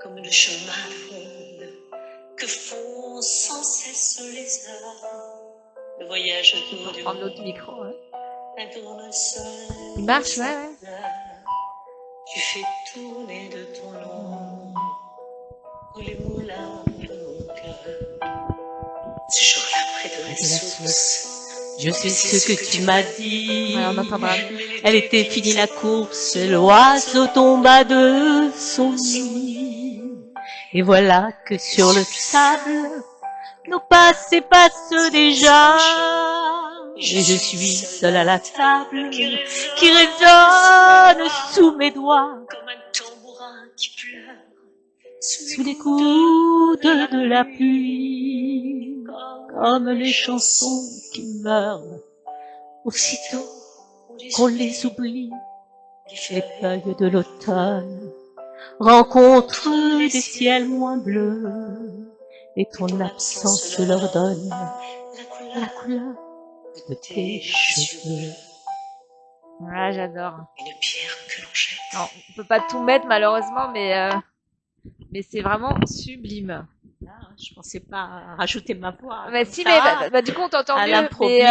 comme le chemin de ronde que font sans cesse les heures, le voyage autour du Prendre monde, notre micro, hein. un tournesol. Il marche, de ouais, sa ouais. fleur. Tu fais tourner de ton nom tous les moulins de mon cœur. Ce jour-là, près de la source, Je sais ce que tu m'as dit. Ouais, on entendra. Elle était finie la course, l'oiseau tomba de son nid. Et voilà que sur le sable, nos pas s'effacent déjà. Et je suis seule à la table qui résonne sous mes doigts, comme un tambourin qui pleure sous les coups de la pluie, comme les chansons qui meurent aussitôt qu'on les oublie. Les feuilles de l'automne rencontrent des ciels moins bleus, et ton absence leur donne la couleur de tes cheveux. Ouais, j'adore. une pierre que l'on jette. Non, on peut pas tout mettre malheureusement, mais c'est vraiment sublime. Là, je pensais pas rajouter ma voix. Mais comme si, ça. mais bah, du coup on t'entend à mieux. l'improviste.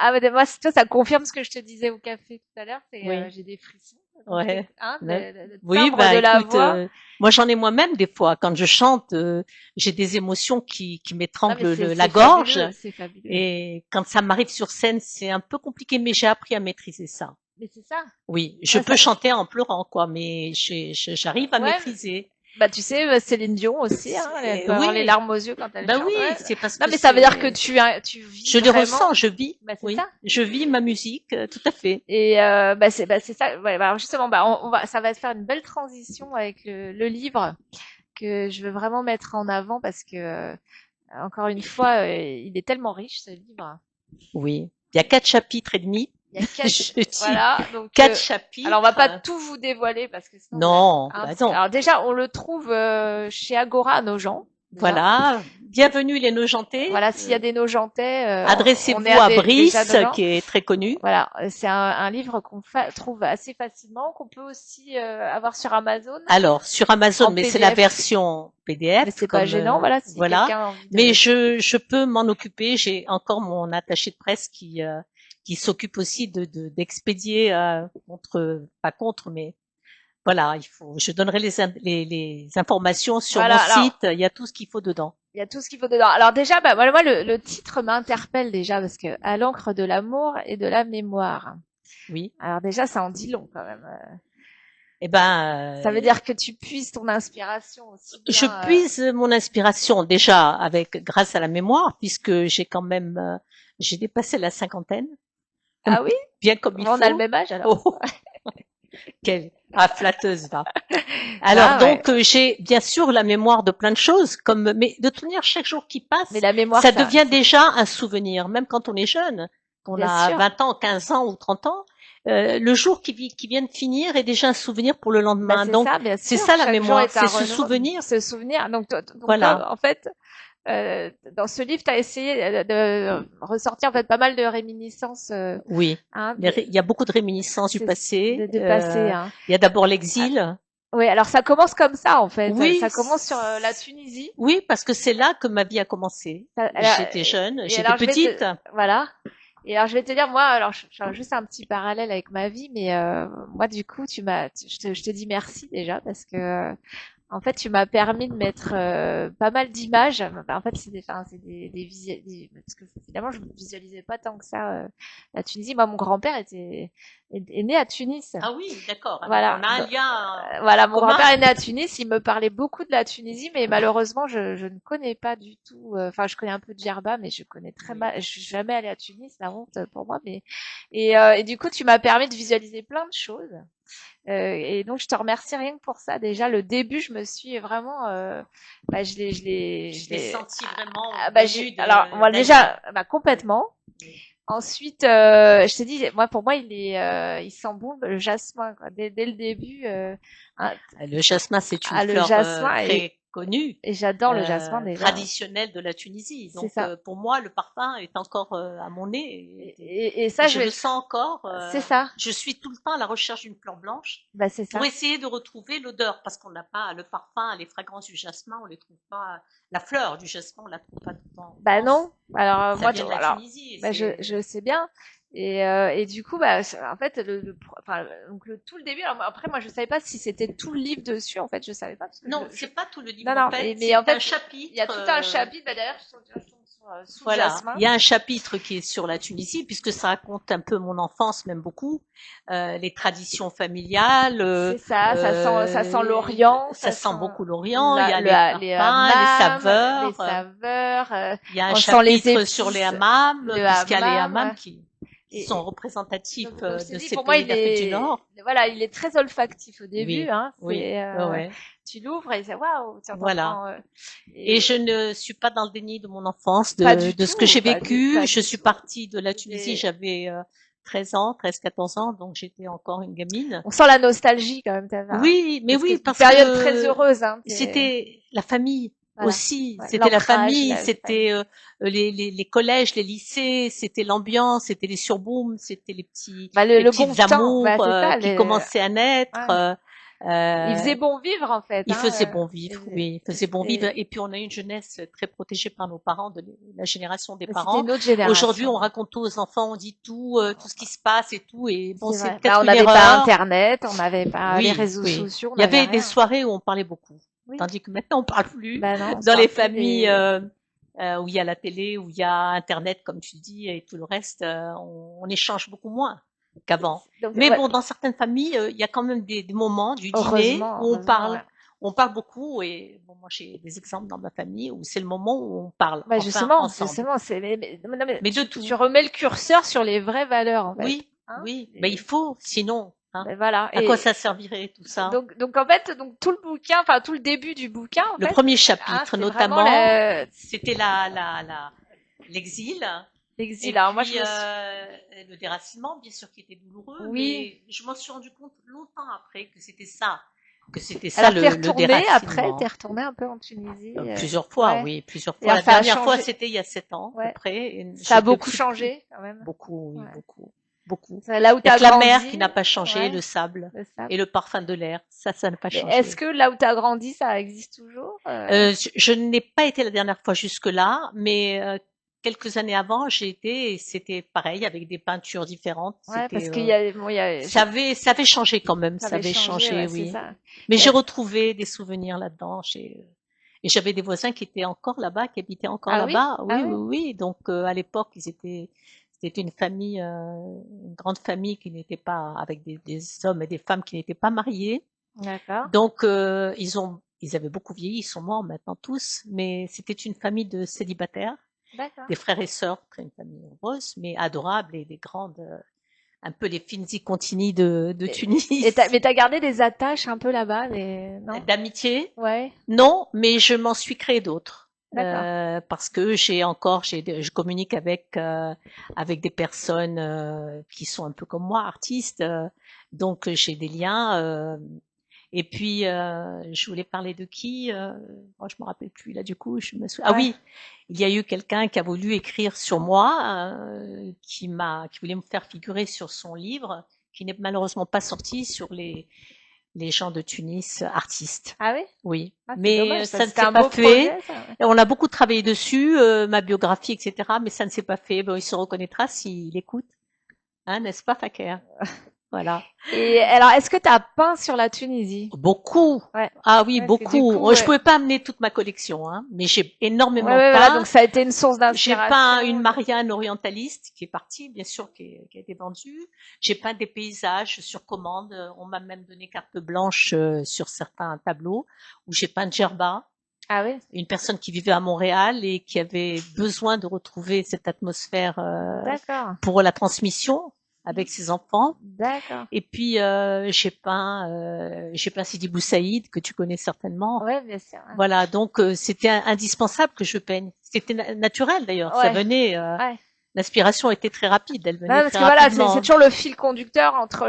Ah, mais moi, toi, ça confirme ce que je te disais au café tout à l'heure. C'est Oui. j'ai des frissons. Ouais. Hein, le Oui, timbre bah de la écoute, voix. moi j'en ai moi-même des fois. Quand je chante, j'ai des émotions qui Non, mais m'étranglent c'est la gorge. fabuleux, c'est fabuleux. Et quand ça m'arrive sur scène, c'est un peu compliqué, mais j'ai appris à maîtriser ça. Mais c'est ça. Oui, je Ouais, peux ça- chanter en pleurant, quoi, mais j'arrive à Ouais. maîtriser. Bah, tu sais, Céline Dion aussi, hein, elle peut avoir Oui. les larmes aux yeux quand elle Ben chante. oui, Ouais. c'est parce Non, que mais ça veut dire que c'est- tu vis je les vraiment. ressens, je vis. Bah, c'est Oui, ça. je vis ma musique, tout à fait. Et c'est ça. Ouais, bah, alors justement, ça va se faire une belle transition avec le livre que je veux vraiment mettre en avant parce que encore une fois, il est tellement riche ce livre. Oui, il y a 4 chapitres et demi. Il y a Je dis voilà. Donc 4 chapitres. alors on va pas tout vous dévoiler parce que sinon. Non, Hein, bah non. alors déjà, on le trouve chez Agora à Nogent. Déjà. Voilà, bienvenue les Nogentais. Voilà, s'il y a des Nogentais, Adressez-vous on est à déjà Brice, dedans. qui est très connu. Voilà, c'est un livre qu'on trouve assez facilement, qu'on peut aussi avoir sur Amazon. Alors, sur Amazon, En mais c'est la PDF. version PDF. Mais c'est pas comme, gênant, voilà. Si voilà. quelqu'un a envie de- Mais je peux m'en occuper. J'ai encore mon attaché de presse qui s'occupe aussi d'expédier pas contre, mais voilà, je donnerai les informations sur Voilà, mon alors- site. Il y a tout ce qu'il faut dedans. Il y a tout ce qu'il faut dedans. Alors déjà, bah, moi, le titre m'interpelle déjà parce que à l'encre de l'amour et de la mémoire. Oui. Alors déjà, ça en dit long quand même. Eh ben, Ça veut dire que tu puises ton inspiration aussi. je bien, puise mon inspiration déjà grâce à la mémoire, puisque j'ai quand même, j'ai dépassé la cinquantaine, Ah oui, bien comme il on faut. a le même âge alors. Oh. Quelle flatteuse va. Alors Ah, ouais. donc j'ai bien sûr la mémoire de plein de choses, mais de toute manière chaque jour qui passe, Mais la mémoire, ça devient déjà un souvenir, même quand on est jeune, qu'on Bien a sûr. 20 ans, 15 ans ou 30 ans. Le jour qui vient de finir est déjà un souvenir pour le Bah, lendemain. c'est donc ça, bien c'est sûr. ça la Chaque jour mémoire, est un c'est ce renouveau. souvenir. Ce souvenir. Donc, Voilà. toi, en fait, dans ce livre, tu as essayé de ressortir en fait pas mal de réminiscences. Oui, Hein, il y a beaucoup de réminiscences du C'est- passé. de passé. Hein. Il y a d'abord l'exil. Oui, alors ça commence comme ça en fait. Oui. Ça commence sur la Tunisie. Oui, parce que c'est là que ma vie a commencé. Alors, J'étais jeune, et j'étais alors, je vais te- petite. Voilà. Et alors, je vais te dire, moi, alors, je fais juste un petit parallèle avec ma vie, mais moi, du coup, je te dis merci déjà parce que en fait, tu m'as permis de mettre pas mal d'images. Bah, en fait, c'est parce que finalement, je ne visualisais pas tant que ça la Tunisie. Moi, mon grand-père est né à Tunis. Ah oui, d'accord. Alors Voilà. on a un lien Voilà, mon commun. grand-père est né à Tunis. Il me parlait beaucoup de la Tunisie, mais malheureusement, je ne connais pas du tout. Enfin, je connais un peu de Djerba, mais je connais très Oui. mal. Je suis jamais allée à Tunis, la honte pour moi. Mais et du coup, tu m'as permis de visualiser plein de choses. Et donc, je te remercie rien que pour ça. Déjà, le début, je me suis vraiment, bah, Tu t'es senti vraiment bah, venue alors, moi, d'ailleurs. déjà, bah, complètement. Oui. Ensuite, je t'ai dit, moi, pour moi, il sent bon le jasmin, quoi. Dès le début, hein, Le jasmin, c'est une le fleur jasmin très connue, et j'adore le jasmin déjà. traditionnelle de la Tunisie. C'est Donc, ça. pour moi, le parfum est encore à mon nez. Et ça, Je le sens encore. c'est ça. Je suis tout le temps à la recherche d'une fleur blanche Bah, c'est pour ça. essayer de retrouver l'odeur, parce qu'on n'a pas le parfum, les fragrances du jasmin, on les trouve pas. La fleur du jasmin, on la trouve pas tout le temps en Bah France. non. Alors Ça moi, vient de la alors, Tunisie. bah, je sais bien. Et du coup, bah, en fait, enfin, donc tout le début. Alors, après, moi, je savais pas si c'était tout le livre dessus. En fait, je savais pas parce que Non, c'est pas tout le livre non, en non. fait. Mais en C'est un fait, chapitre. il y a tout un chapitre. Bah, d'ailleurs, je tombe sous le Voilà, jasmin. il y a un chapitre qui est sur la Tunisie, puisque ça raconte un peu mon enfance, même beaucoup, les traditions familiales. C'est ça. Ça sent l'Orient. Ça sent beaucoup l'Orient. Il y a les les parfums, les hammams, les saveurs. saveurs. Il y a un On sent les chapitre sur les épices. hammams, Le puisqu'il y a les hammam. hammams qui Et, sont représentatifs donc, je t'ai de dit, ces pour moi, pays d'Afrique du Nord. voilà, il est très olfactif au début, Oui, hein. oui, C'est, ouais, ouais. tu l'ouvres et c'est waouh, tu Voilà. entends. Et je ne suis pas dans le déni de mon enfance, Pas du de ce que j'ai tout, vécu. pas Je du suis tout. partie de la Tunisie, Des- j'avais 13 ans, 13-14 ans, donc j'étais encore une gamine. On sent la nostalgie quand même, Oui, mais parce que oui, c'est une parce période très que heureuse, hein. c'était la famille Voilà, aussi. ouais, C'était la l'ancrage, famille, la c'était famille. les collèges, les lycées, c'était l'ambiance, c'était les surbooms, c'était Bah, les le bon petites temps, bah, amours c'est ça. qui commençaient à naître. Ouais. Il Euh, faisait bon vivre en fait, il hein. faisait bon vivre, oui, il faisait bon vivre. Et Et puis on a une jeunesse très protégée par nos parents, de la génération des c'était parents. une autre Aujourd'hui, génération. on raconte tout aux enfants, on dit tout ce qui se passe et tout. Et bon, C'est c'est vrai. Bah, peut-être on une n'avait pas erreur. Internet, on n'avait pas les Oui, réseaux oui. sociaux, on Il y n'avait avait des rien. soirées où on parlait beaucoup, Oui. tandis que maintenant on parle plus. Bah non, on Dans parle les plus familles des. où il y a la télé, où il y a Internet, comme tu dis, et tout le reste, on échange beaucoup moins qu'avant. Donc, Mais ouais, bon, dans certaines familles, il y a quand même des moments du dîner heureusement, où heureusement, ouais. on parle beaucoup. Et bon, moi j'ai des exemples dans ma famille où c'est le moment où on parle Bah enfin justement, ensemble. non, mais Mais de tout. tu remets le curseur sur les vraies valeurs en fait. Oui, Hein. oui. Ben il faut, sinon, hein. Ben voilà. À quoi ça servirait tout ça? Donc en fait, donc tout le bouquin, enfin tout le début du bouquin, en Le fait, premier hein, chapitre, c'est vraiment notamment, c'était l'exil. Et l'exil. Alors moi, puis le déracinement, bien sûr, qui était douloureux, oui. mais je m'en suis rendu compte longtemps après que c'était ça Alors t'es le retourné après, t'es déracinement. retourné un peu en Tunisie. Plusieurs fois, Ouais. oui, plusieurs Et fois. La ça a dernière fois, changé. c'était il y a 7 ans, à Ouais. peu près. Et Ça a j'étais beaucoup aussi changé quand même. beaucoup, oui, Ouais. beaucoup, beaucoup. C'est là où Il y a t'as que la mer grandi. qui n'a pas changé, Ouais. le sable Le sable. et le parfum de l'air. Ça n'a pas Mais changé. est-ce que là où t'as grandi, ça existe toujours Je n'ai pas été la dernière fois jusque-là, mais quelques années avant, j'ai été, et c'était pareil, avec des peintures différentes. Ouais, parce C'était, qu'il y a, bon, il y a, ça avait changé quand même, ça avait changé, ouais, c'est oui. ça. Mais j'ai Est-ce- retrouvé des souvenirs là-dedans. Et j'avais des voisins qui étaient encore là-bas, qui habitaient encore Ah oui? là-bas. Ah Oui, oui? oui, oui. Donc à l'époque, c'était une famille, une grande famille qui n'était pas avec des hommes et des femmes qui n'étaient pas mariés. D'accord. Donc ils avaient beaucoup vieilli, ils sont morts maintenant tous, mais c'était une famille de célibataires, D'accord. des frères et sœurs, très une famille nombreuse, mais adorable, et des grandes, un peu les Finzi Contini de Tunis. Mais t'as gardé des attaches un peu là-bas, non? D'amitié? Ouais. Non, mais je m'en suis créé d'autres. D'accord. Parce que je communique avec des personnes qui sont un peu comme moi, artistes, donc j'ai des liens. Et puis je voulais parler de qui moi je me rappelle plus là du coup. Ah Ouais. oui, il y a eu quelqu'un qui a voulu écrire sur moi, qui voulait me faire figurer sur son livre, qui n'est malheureusement pas sorti, sur les gens de Tunis artistes. Ah oui? Oui, Ah, c'est mais dommage, ça ne c'était s'est un pas beau fait. projet, ça. Ouais. Et on a beaucoup travaillé dessus, ma biographie, etc. Mais ça ne s'est pas fait. Bon, il se reconnaîtra s'il écoute, hein, n'est-ce pas, Faker? Voilà. Et alors, est-ce que tu as peint sur la Tunisie? Beaucoup. Ouais. Ah oui, Ouais, parce que du beaucoup. coup, Oh, je pouvais pas amener toute ma collection, hein, mais j'ai énormément voilà, peint. donc ça a été une source J'ai peint d'inspiration. une Marianne orientaliste qui est partie, bien sûr, qui a été vendue. J'ai peint des paysages sur commande. On m'a même donné carte blanche sur certains tableaux où j'ai peint Djerba, Ah oui? une personne qui vivait à Montréal et qui avait besoin de retrouver cette atmosphère D'accord. pour la transmission avec ses enfants. D'accord. Et puis j'ai peint Sidi Bou Saïd que tu connais certainement. Ouais, bien sûr. Ouais. Voilà, donc c'était indispensable que je peigne. C'était naturel d'ailleurs, ça Ouais. venait. Ouais. L'inspiration était très rapide, elle Non, venait parce très que voilà, c'est rapidement. toujours le fil conducteur entre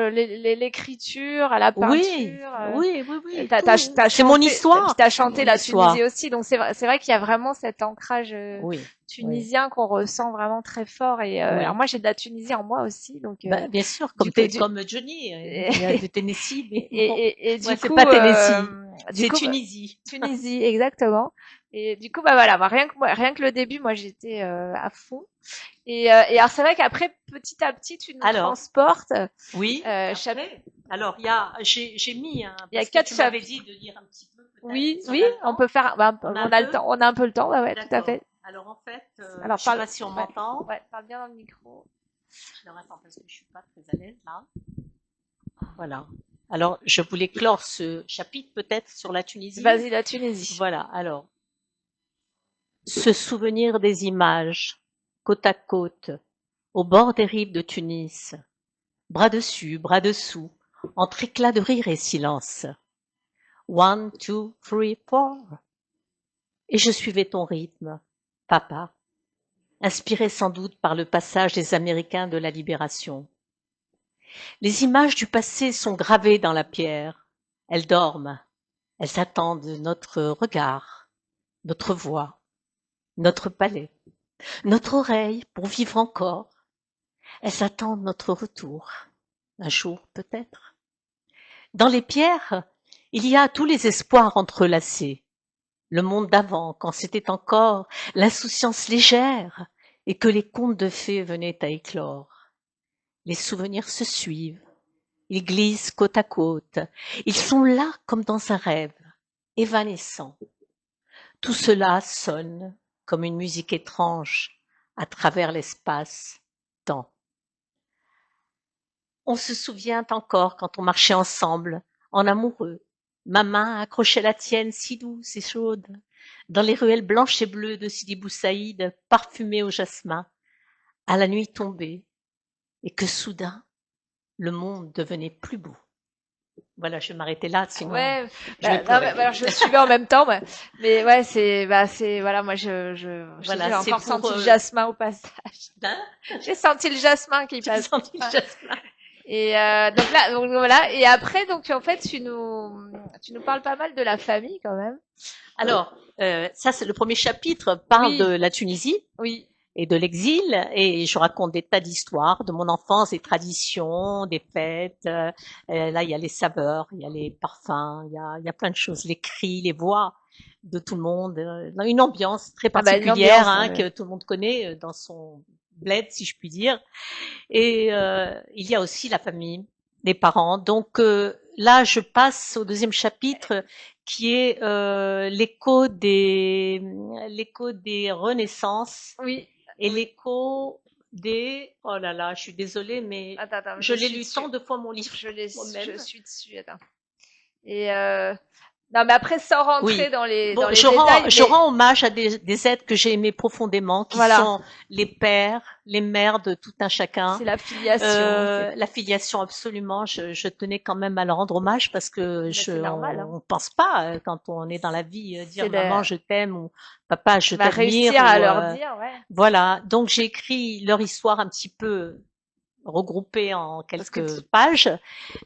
l'écriture, à la Oui, peinture. oui, oui, oui. T'as C'est mon chanté, histoire. puis t'as chanté Mon la histoire. Tunisie aussi, donc c'est vrai qu'il y a vraiment cet ancrage Oui, tunisien qu'on ressent vraiment très fort. Et oui. alors moi, j'ai de la Tunisie en moi aussi, donc Bah, bien sûr, du coup, comme Johnny, il y a de Tennessee, mais bon. et du Ouais, c'est coup, pas Tennessee, du c'est coup, Tunisie. Tunisie, exactement. Et du coup, bah voilà, moi, rien que le début, moi, j'étais à fond. Et alors, c'est vrai qu'après, petit à petit, tu nous Alors, transportes. oui. Chapitre. Alors, j'ai mis un. Il y a Parce que 4 tu m'avais chapitres. dit de lire un petit peu. Oui, Si oui, a le on temps. peut faire. Bah, On a on un a le peu. temps, on a un peu le temps. Bah ouais, tout à D'accord. fait. Alors en fait, Alors, je sais pas si on m'entend. Ouais, parle bien dans le micro. Alors attends, parce que je suis pas très à l'aise là. Voilà. Alors, je voulais clore ce chapitre peut-être sur la Tunisie. Vas-y, la Tunisie. Voilà. Alors, se souvenir des images, côte à côte, au bord des rives de Tunis, bras dessus, bras dessous, entre éclats de rire et silence. 1, 2, 3, 4. Et je suivais ton rythme, papa, inspiré sans doute par le passage des Américains de la Libération. Les images du passé sont gravées dans la pierre. Elles dorment. Elles attendent notre regard, notre voix, notre palais, notre oreille pour vivre encore. Elles attendent notre retour. Un jour peut-être. Dans les pierres, il y a tous les espoirs entrelacés. Le monde d'avant, quand c'était encore l'insouciance légère et que les contes de fées venaient à éclore. Les souvenirs se suivent. Ils glissent côte à côte. Ils sont là comme dans un rêve, évanescent. Tout cela sonne comme une musique étrange à travers l'espace-temps. On se souvient encore quand on marchait ensemble, en amoureux. Ma main accrochait la tienne si douce et chaude, dans les ruelles blanches et bleues de Sidi Bou Saïd, parfumées au jasmin, à la nuit tombée, et que soudain, le monde devenait plus beau. Voilà, je vais m'arrêter là, sinon Ouais, je vais non, pleurer. alors je suivais en même temps, mais ouais, voilà, moi Voilà, j'ai c'est encore pour, senti le jasmin au passage. Hein, J'ai senti le jasmin qui j'ai passe. senti le jasmin. Et donc là, donc voilà. Et après, donc en fait, tu nous parles pas mal de la famille quand même. Alors, ça c'est le premier chapitre, parle Oui. de la Tunisie Oui. et de l'exil, et je raconte des tas d'histoires de mon enfance, des traditions, des fêtes. Là, il y a les saveurs, il y a les parfums, il y a plein de choses, les cris, les voix de tout le monde, une ambiance très Ah bah, une particulière, ambiance, que tout le monde connaît dans son bled, si je puis dire. Et il y a aussi la famille, les parents. Donc là, je passe au deuxième chapitre qui est l'écho des renaissances Oui. et l'écho des... Oh là là, je suis désolée, mais Attends, je l'ai suis lu dessus. tant de fois mon livre. Je suis dessus. Attends. Et non, mais après, sans rentrer dans les Bon, détails, je rends hommage à des êtres que j'ai aimés profondément, qui Voilà. sont les pères, les mères de tout un chacun. c'est la filiation. La filiation, absolument. Je tenais quand même à leur rendre hommage parce que c'est normal, hein. on pense pas quand on est dans la vie dire C'est maman je t'aime ou papa je va t'admire. réussir à leur dire, ouais. Voilà. Donc j'ai écrit leur histoire un petit peu regroupés en Parce que quelques pages,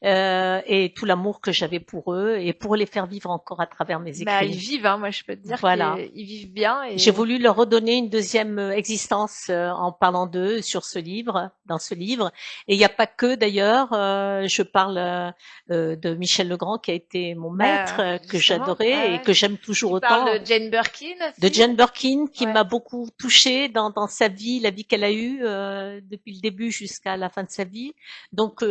et tout l'amour que j'avais pour eux et pour les faire vivre encore à travers mes bah, ils écrits. vivent, hein, moi je peux te dire Voilà. qu'ils vivent bien J'ai et voulu leur redonner une deuxième existence en parlant d'eux sur ce livre, dans ce livre. Et il n'y a pas que d'ailleurs, je parle de Michel Legrand qui a été mon maître, bah, que justement, j'adorais ouais, et ouais. que j'aime toujours Tu autant. parles de Jane Birkin De aussi? Jane Birkin qui Ouais. m'a beaucoup touchée dans sa vie, la vie qu'elle a eue depuis le début jusqu'à la fin de sa vie. Donc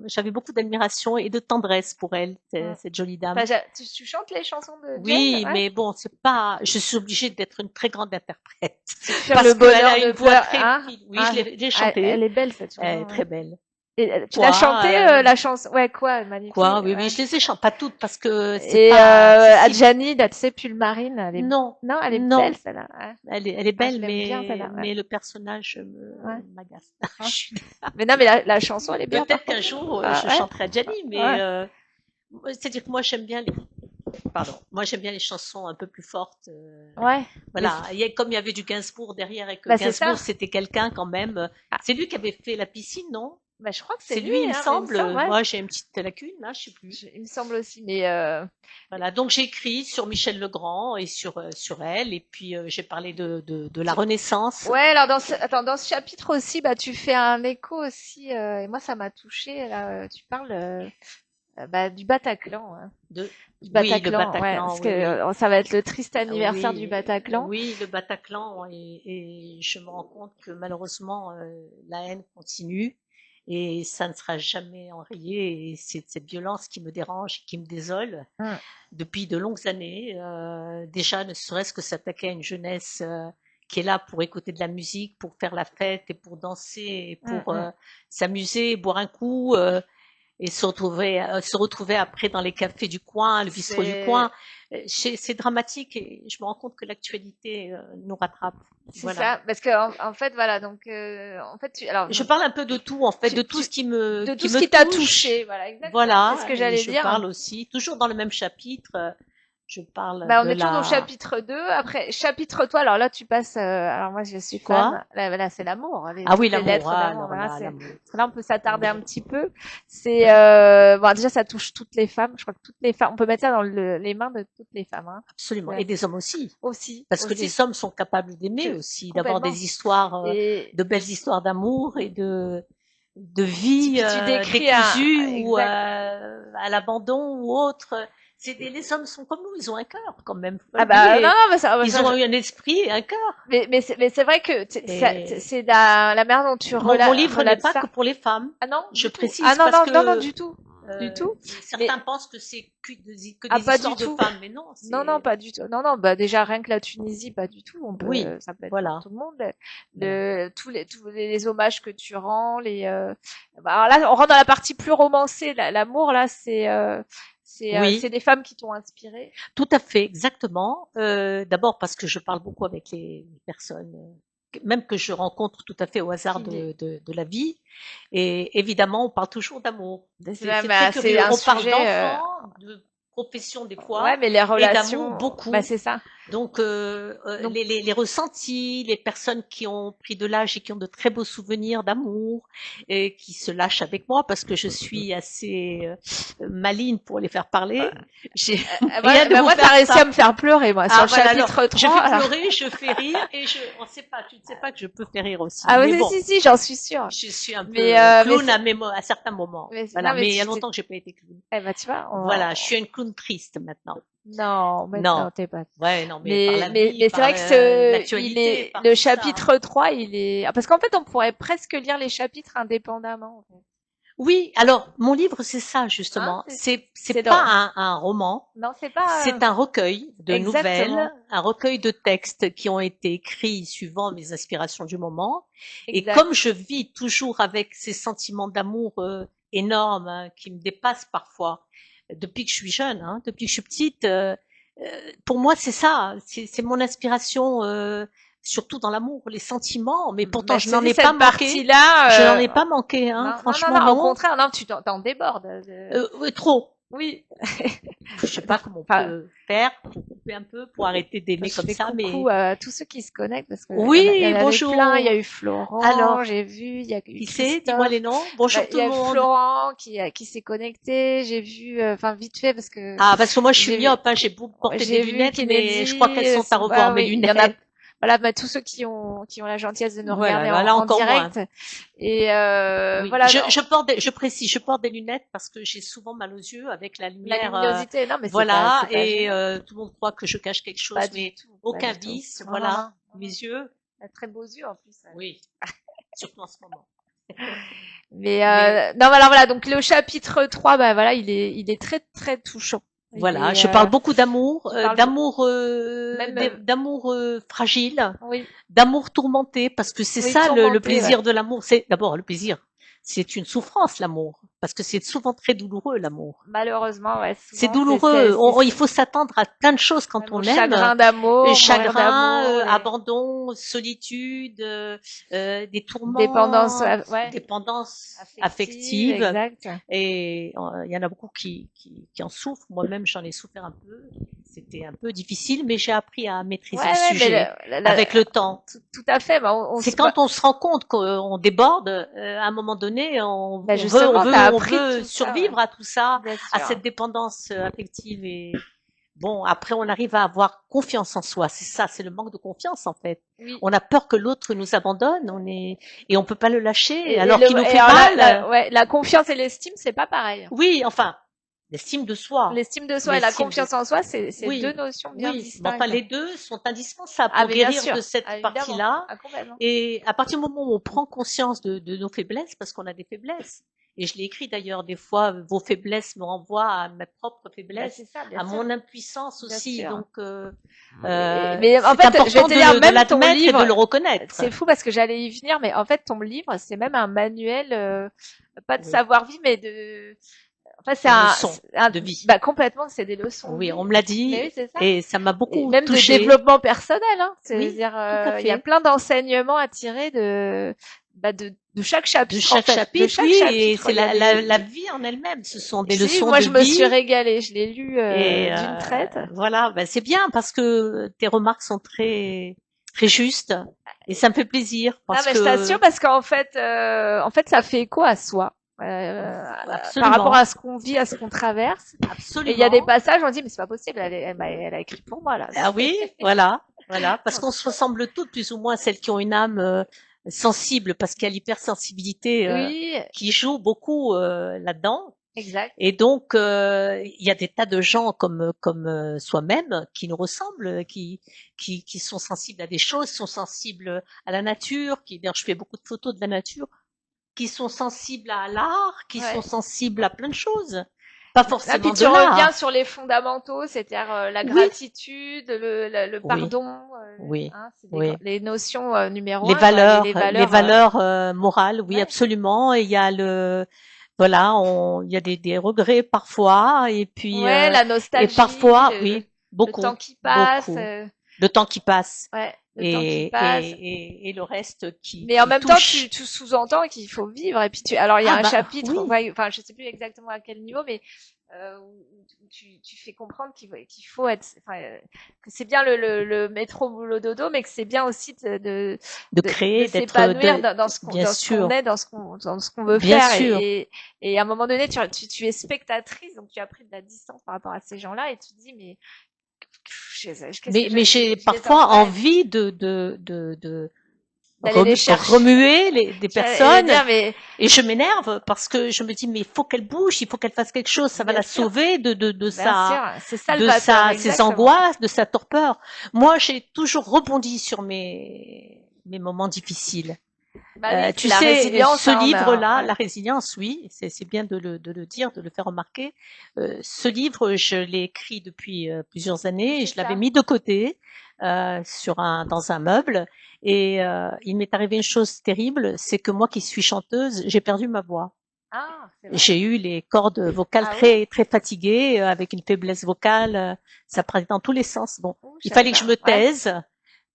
j'avais beaucoup d'admiration et de tendresse pour elle, Mm. cette jolie dame. Enfin, tu chantes les chansons de Jane? Oui, Ouais. mais bon, c'est pas. Je suis obligée d'être une très grande interprète Sur parce le qu'elle bonheur a de une voix peur, très hein? fine. Oui, Ah, j'ai elle chanté. est belle cette Elle est chanson. très Ouais. belle. Et tu Quoi, l'as chanté la chanson? Ouais, quoi, magnifique. Quoi, oui, Ouais. oui, je les ai chantées, pas toutes parce que c'est Et pas accessible. Adjani, là, tu sais, Pulmarine, Non, non, elle est non, belle celle-là. Ouais. elle est Ah, je belle, l'aime bien celle-là. Ouais. mais le personnage Ouais. m'agace. Hein. Je suis- Mais non, mais la chanson, elle est bien. Peut-être Par qu'un contre. jour Ah, je ouais. chanterai Adjani, mais Ouais. c'est-à-dire que moi j'aime bien les. Pardon, moi j'aime bien les chansons un peu plus fortes. Ouais. Voilà, comme il y avait du Gainsbourg derrière et que Bah, c'est ça. Gainsbourg c'était quelqu'un quand même. Ah, C'est lui qui avait fait la piscine, non? bah, je crois que C'est c'est lui, lui, il me hein, semble. ouais. Moi j'ai une petite lacune là, je sais plus. Il me semble aussi, mais Voilà, donc j'ai écrit sur Michel Legrand et sur elle, et puis j'ai parlé de la Renaissance. ouais, alors attends, dans ce chapitre aussi, bah, tu fais un écho aussi, et moi ça m'a touché là, tu parles bah, du Bataclan, hein. De... Du Oui, le Bataclan, ouais, Bataclan, parce oui, que oui. ça va être le triste anniversaire du Oui, Bataclan. oui, le Bataclan, et je me rends compte que malheureusement la haine continue et ça ne sera jamais enrayé. Et c'est cette violence qui me dérange, qui me désole Mm. depuis de longues années. Déjà, ne serait-ce que s'attaquer à une jeunesse qui est là pour écouter de la musique, pour faire la fête et pour danser et pour s'amuser, boire un coup. Et se retrouver après dans les cafés du coin, le bistrot du coin. C'est dramatique et je me rends compte que l'actualité nous rattrape. C'est Voilà. ça, parce que en fait voilà, donc en fait alors Je parle un peu de tout en fait, de tout ce qui me de tout qui ce me qui t'a touche. touché, voilà, exactement. Voilà, C'est ce que et j'allais je dire. parle aussi toujours dans le même chapitre. Je parle Bah, on de est toujours la au chapitre 2. Après, chapitre toi, alors là, tu passes, alors moi, je suis quoi? fan. Là, c'est l'amour. Ah oui, Les l'amour. lettres Ah, d'amour. alors Voilà, là, c'est, l'amour. là, on peut s'attarder un petit peu. C'est, bon, déjà, ça touche toutes les femmes. Je crois que toutes les femmes, on peut mettre ça dans les mains de toutes les femmes, hein. Absolument. Ouais. Et des hommes aussi. Aussi. Parce que aussi. les hommes sont capables d'aimer C'est- aussi, d'avoir complètement. des histoires, Et de belles histoires d'amour et de vie tu décris décousue ou exact. à l'abandon ou autre. Les hommes sont comme nous, ils ont un cœur quand même. faut Ah le bah, dire. non, mais ça, Ils ont eu un esprit et un cœur. mais c'est vrai que Et c'est la manière dont tu mon livre n'est relates pas ça. que pour les femmes. Ah non, Je du tout. précise Ah non, parce non, non, non, que du tout. Du tout. certains pensent que c'est que Ah, des pas histoires du de tout. femmes, mais non. Non, non, pas du tout. Non, non, bah déjà rien que la Tunisie, pas du tout. On peut, Oui, ça peut être voilà. pour tout le monde. Tous les hommages que tu rends, bah, alors là, on rentre dans la partie plus romancée. L'amour, là, Oui. c'est des femmes qui t'ont inspiré. Tout à fait, exactement. D'abord parce que je parle beaucoup avec les personnes, même que je rencontre tout à fait au hasard de la vie. Et évidemment, on parle toujours d'amour. C'est très curieux. Un On parle sujet, d'enfants, de profession des fois, ouais, mais les et relations, d'amour beaucoup. bah, c'est ça. Donc, Donc- les ressentis, les personnes qui ont pris de l'âge et qui ont de très beaux souvenirs d'amour et qui se lâchent avec moi parce que je suis assez maligne pour les faire parler. J'ai rien de vous moi, faire t'as réussi ça. à me faire pleurer, moi, sur le voilà, chapitre alors, 3. je fais alors. pleurer, je fais rire et on sait pas, tu ne sais pas que je peux faire rire aussi. Ah mais oui, bon, si, j'en suis sûre. je suis un peu Mais, clown mais à certains moments. mais Voilà, non, mais mais il y a tu longtemps que j'ai pas été clown. eh ben, tu vois, Voilà, je suis une clown triste maintenant. non, mais Non. non, t'es pas. Ouais, non, mais par la vie, Mais c'est par vrai que l'actualité, par le tout ça. chapitre 3, il est, parce qu'en fait, on pourrait presque lire les chapitres indépendamment. En fait. Oui, alors mon livre c'est ça justement. Hein, c'est c'est pas un roman, Non, c'est pas. c'est un recueil de Exactement. nouvelles, un recueil de textes qui ont été écrits suivant mes inspirations du moment. Exact. Et comme je vis toujours avec ces sentiments d'amour énormes hein, qui me dépassent parfois depuis que je suis jeune, hein, depuis que je suis petite, pour moi c'est ça, c'est mon inspiration. Surtout dans l'amour, les sentiments, mais pourtant Bah, je te n'en dis, ai cette pas manqué. partie-là, Je n'en ai pas manqué, hein. non, Franchement, non, non. au contraire, non, t'en débordes. Oui, trop. Oui. Je sais pas comment on Enfin, peut faire pour couper un peu, pour arrêter d'aimer je comme fais ça, mais coucou à tous ceux qui se connectent parce que il y oui, en avait bonjour. plein. Il y a eu Florent, Alors, j'ai vu, il y a eu qui c'est? Dis-moi les Christophe. noms. Bonjour Il tout y le a monde. Florent qui s'est connecté. J'ai vu, enfin vite fait parce que Ah, parce que moi je suis j'ai vu, myope, hein, j'ai beau porter des j'ai vu lunettes, mais je crois qu'elles Kennedy. sont à revoir, Ah mes oui, il y en a. lunettes. Voilà, bah, tous ceux qui ont la gentillesse de nous Voilà, regarder là en encore moins. direct. Et Oui, voilà, je précise, je porte des lunettes parce que j'ai souvent mal aux yeux avec la la lumière, luminosité. Non, mais voilà, c'est pas et gênant. tout le monde croit que je cache quelque Pas chose, du mais tout, pas aucun du tout. vice, Non, non, voilà, non. mes yeux, Elle a très beaux yeux en plus. oui, surtout en ce moment. Mais Mais non, alors voilà, donc le chapitre 3, bah voilà, il est très très touchant. Il voilà, est, je parle beaucoup d'amour, il parle même d'amour fragile, oui, d'amour tourmenté, parce que c'est oui, ça le tourmenté, plaisir ouais. de l'amour. C'est d'abord le plaisir, c'est une souffrance l'amour, parce que c'est souvent très douloureux l'amour. Malheureusement, ouais, C'est souvent douloureux. Il faut s'attendre à plein de choses quand même au on aime. chagrin d'amour, mourir Chagrin, d'amour, abandon, solitude, des dépendance, tourments, ouais, dépendance affective, affective. exact. Et il y en a beaucoup qui en souffrent. Moi-même, j'en ai souffert un peu. C'était un peu difficile, mais j'ai appris à maîtriser le Ouais, mais sujet avec le temps. tout à fait. Bah, C'est quand on se rend compte qu'on déborde, à un moment donné, bah justement, t'as on appris veut tout ça, ouais, survivre à tout ça, bien à sûr. cette dépendance affective. Et bon, après, on arrive à avoir confiance en soi. C'est ça, c'est le manque de confiance en fait. Oui. On a peur que l'autre nous abandonne, et on peut pas le lâcher, Et alors qu'il nous fait alors mal. ouais, la confiance et l'estime, c'est pas pareil. Oui, enfin, l'estime de soi. L'estime de soi et la confiance en soi, c'est deux Oui, notions bien oui. Mais distinctes. enfin, les deux sont indispensables Ah, pour mais bien guérir sûr, de cette ah, évidemment, partie-là. ah, complètement. Et à partir du moment où on prend conscience de nos faiblesses, parce qu'on a des faiblesses, et je l'ai écrit d'ailleurs des fois, vos faiblesses me renvoient à mes propres Bah, faiblesses, c'est ça, bien à sûr, mon impuissance bien aussi. sûr. Donc, Mais en c'est fait, je vais important te dire, de même ton l'admettre et de livre, le reconnaître. c'est fou parce que j'allais y venir, mais en fait, ton livre, c'est même un manuel, pas de Oui, savoir-vivre, mais de, enfin, c'est de leçons de vie. bah, complètement, c'est des leçons de Oui, vie. on me l'a Mais dit, oui, c'est ça. et ça m'a Et beaucoup même de touchée. développement personnel, hein. Oui, C'est-à-dire, tout à il y a fait. plein d'enseignements à tirer bah, de chaque De chapitre, en chaque fait. De chapitre, chaque oui, et chapitre, c'est il y a la des, vie en elle-même. Ce sont des je te dis, leçons moi, de je me suis vie. régalée. Je l'ai lu, Et d'une traite. voilà, ben c'est bien parce que tes remarques sont très très justes et ça me fait plaisir Non, parce mais je t'assure que parce en fait, ça fait écho à soi. Par rapport absolument, à ce qu'on vit, à ce qu'on traverse. Et il y a des absolument. passages, on dit, mais c'est pas possible, elle a écrit pour moi, là. Ah oui, voilà, parce qu'on se ressemble toutes plus ou moins, celles qui ont une âme sensible, parce qu'il y a l'hypersensibilité Oui, qui joue beaucoup là-dedans. exact. Et donc, il y a des tas de gens comme soi-même qui nous ressemblent, qui sont sensibles à des choses, sont sensibles à la nature, d'ailleurs, je fais beaucoup de photos de la nature, qui sont sensibles à l'art, qui sont Ouais. sensibles à plein de choses. Pas Ah, puis forcément tu de reviens l'art. sur les fondamentaux, c'est-à-dire la Oui, gratitude, le oui, pardon, oui, hein, c'est oui. les notions numéro Les un, quoi, les les valeurs. valeurs morales, oui, Ouais, absolument. Et il y a voilà, il y a des regrets parfois, ouais, la et nostalgie, parfois, oui, le temps beaucoup, qui passe, beaucoup. Le temps qui passe ouais, le temps qui passe. et le reste Mais en qui même temps, touche. tu sous-entends qu'il faut vivre. Et puis alors il y a Ah un bah chapitre, oui, ouais, enfin, je sais plus exactement à quel niveau, mais où tu fais comprendre qu'il faut être, enfin, que c'est bien le métro boulot dodo, mais que c'est bien aussi de de créer, s'épanouir bien dans ce qu'on sûr, est, dans ce qu'on veut bien faire. sûr. Et à un moment donné, tu es spectatrice, donc tu as pris de la distance par rapport à ces gens-là, et tu te dis, mais qu'est-ce que Mais j'ai je les parfois ouais, envie de d'aller les chercher. remuer des J'allais personnes, dire, mais et je m'énerve parce que je me dis mais il faut qu'elle bouge, il faut qu'elle fasse quelque chose, ça va bien la sûr. sauver Bien sûr, c'est ça le batteur, ses exactement. angoisses, de sa torpeur. Moi, j'ai toujours rebondi sur mes moments difficiles. Bah oui, c'est Tu la sais, résilience, ce hein, livre-là, ouais. La résilience, oui, c'est bien de le dire, de le faire remarquer. Ce livre, je l'ai écrit depuis plusieurs années et C'est je l'avais ça. mis de côté dans un meuble. Et il m'est arrivé une chose terrible, c'est que moi qui suis chanteuse, j'ai perdu ma voix. Ah, c'est vrai. J'ai eu les cordes vocales Ah oui? très très fatiguées, avec une faiblesse vocale. Ça partait dans tous les sens. Bon, Oh, je il savais fallait que je pas. me Ouais. taise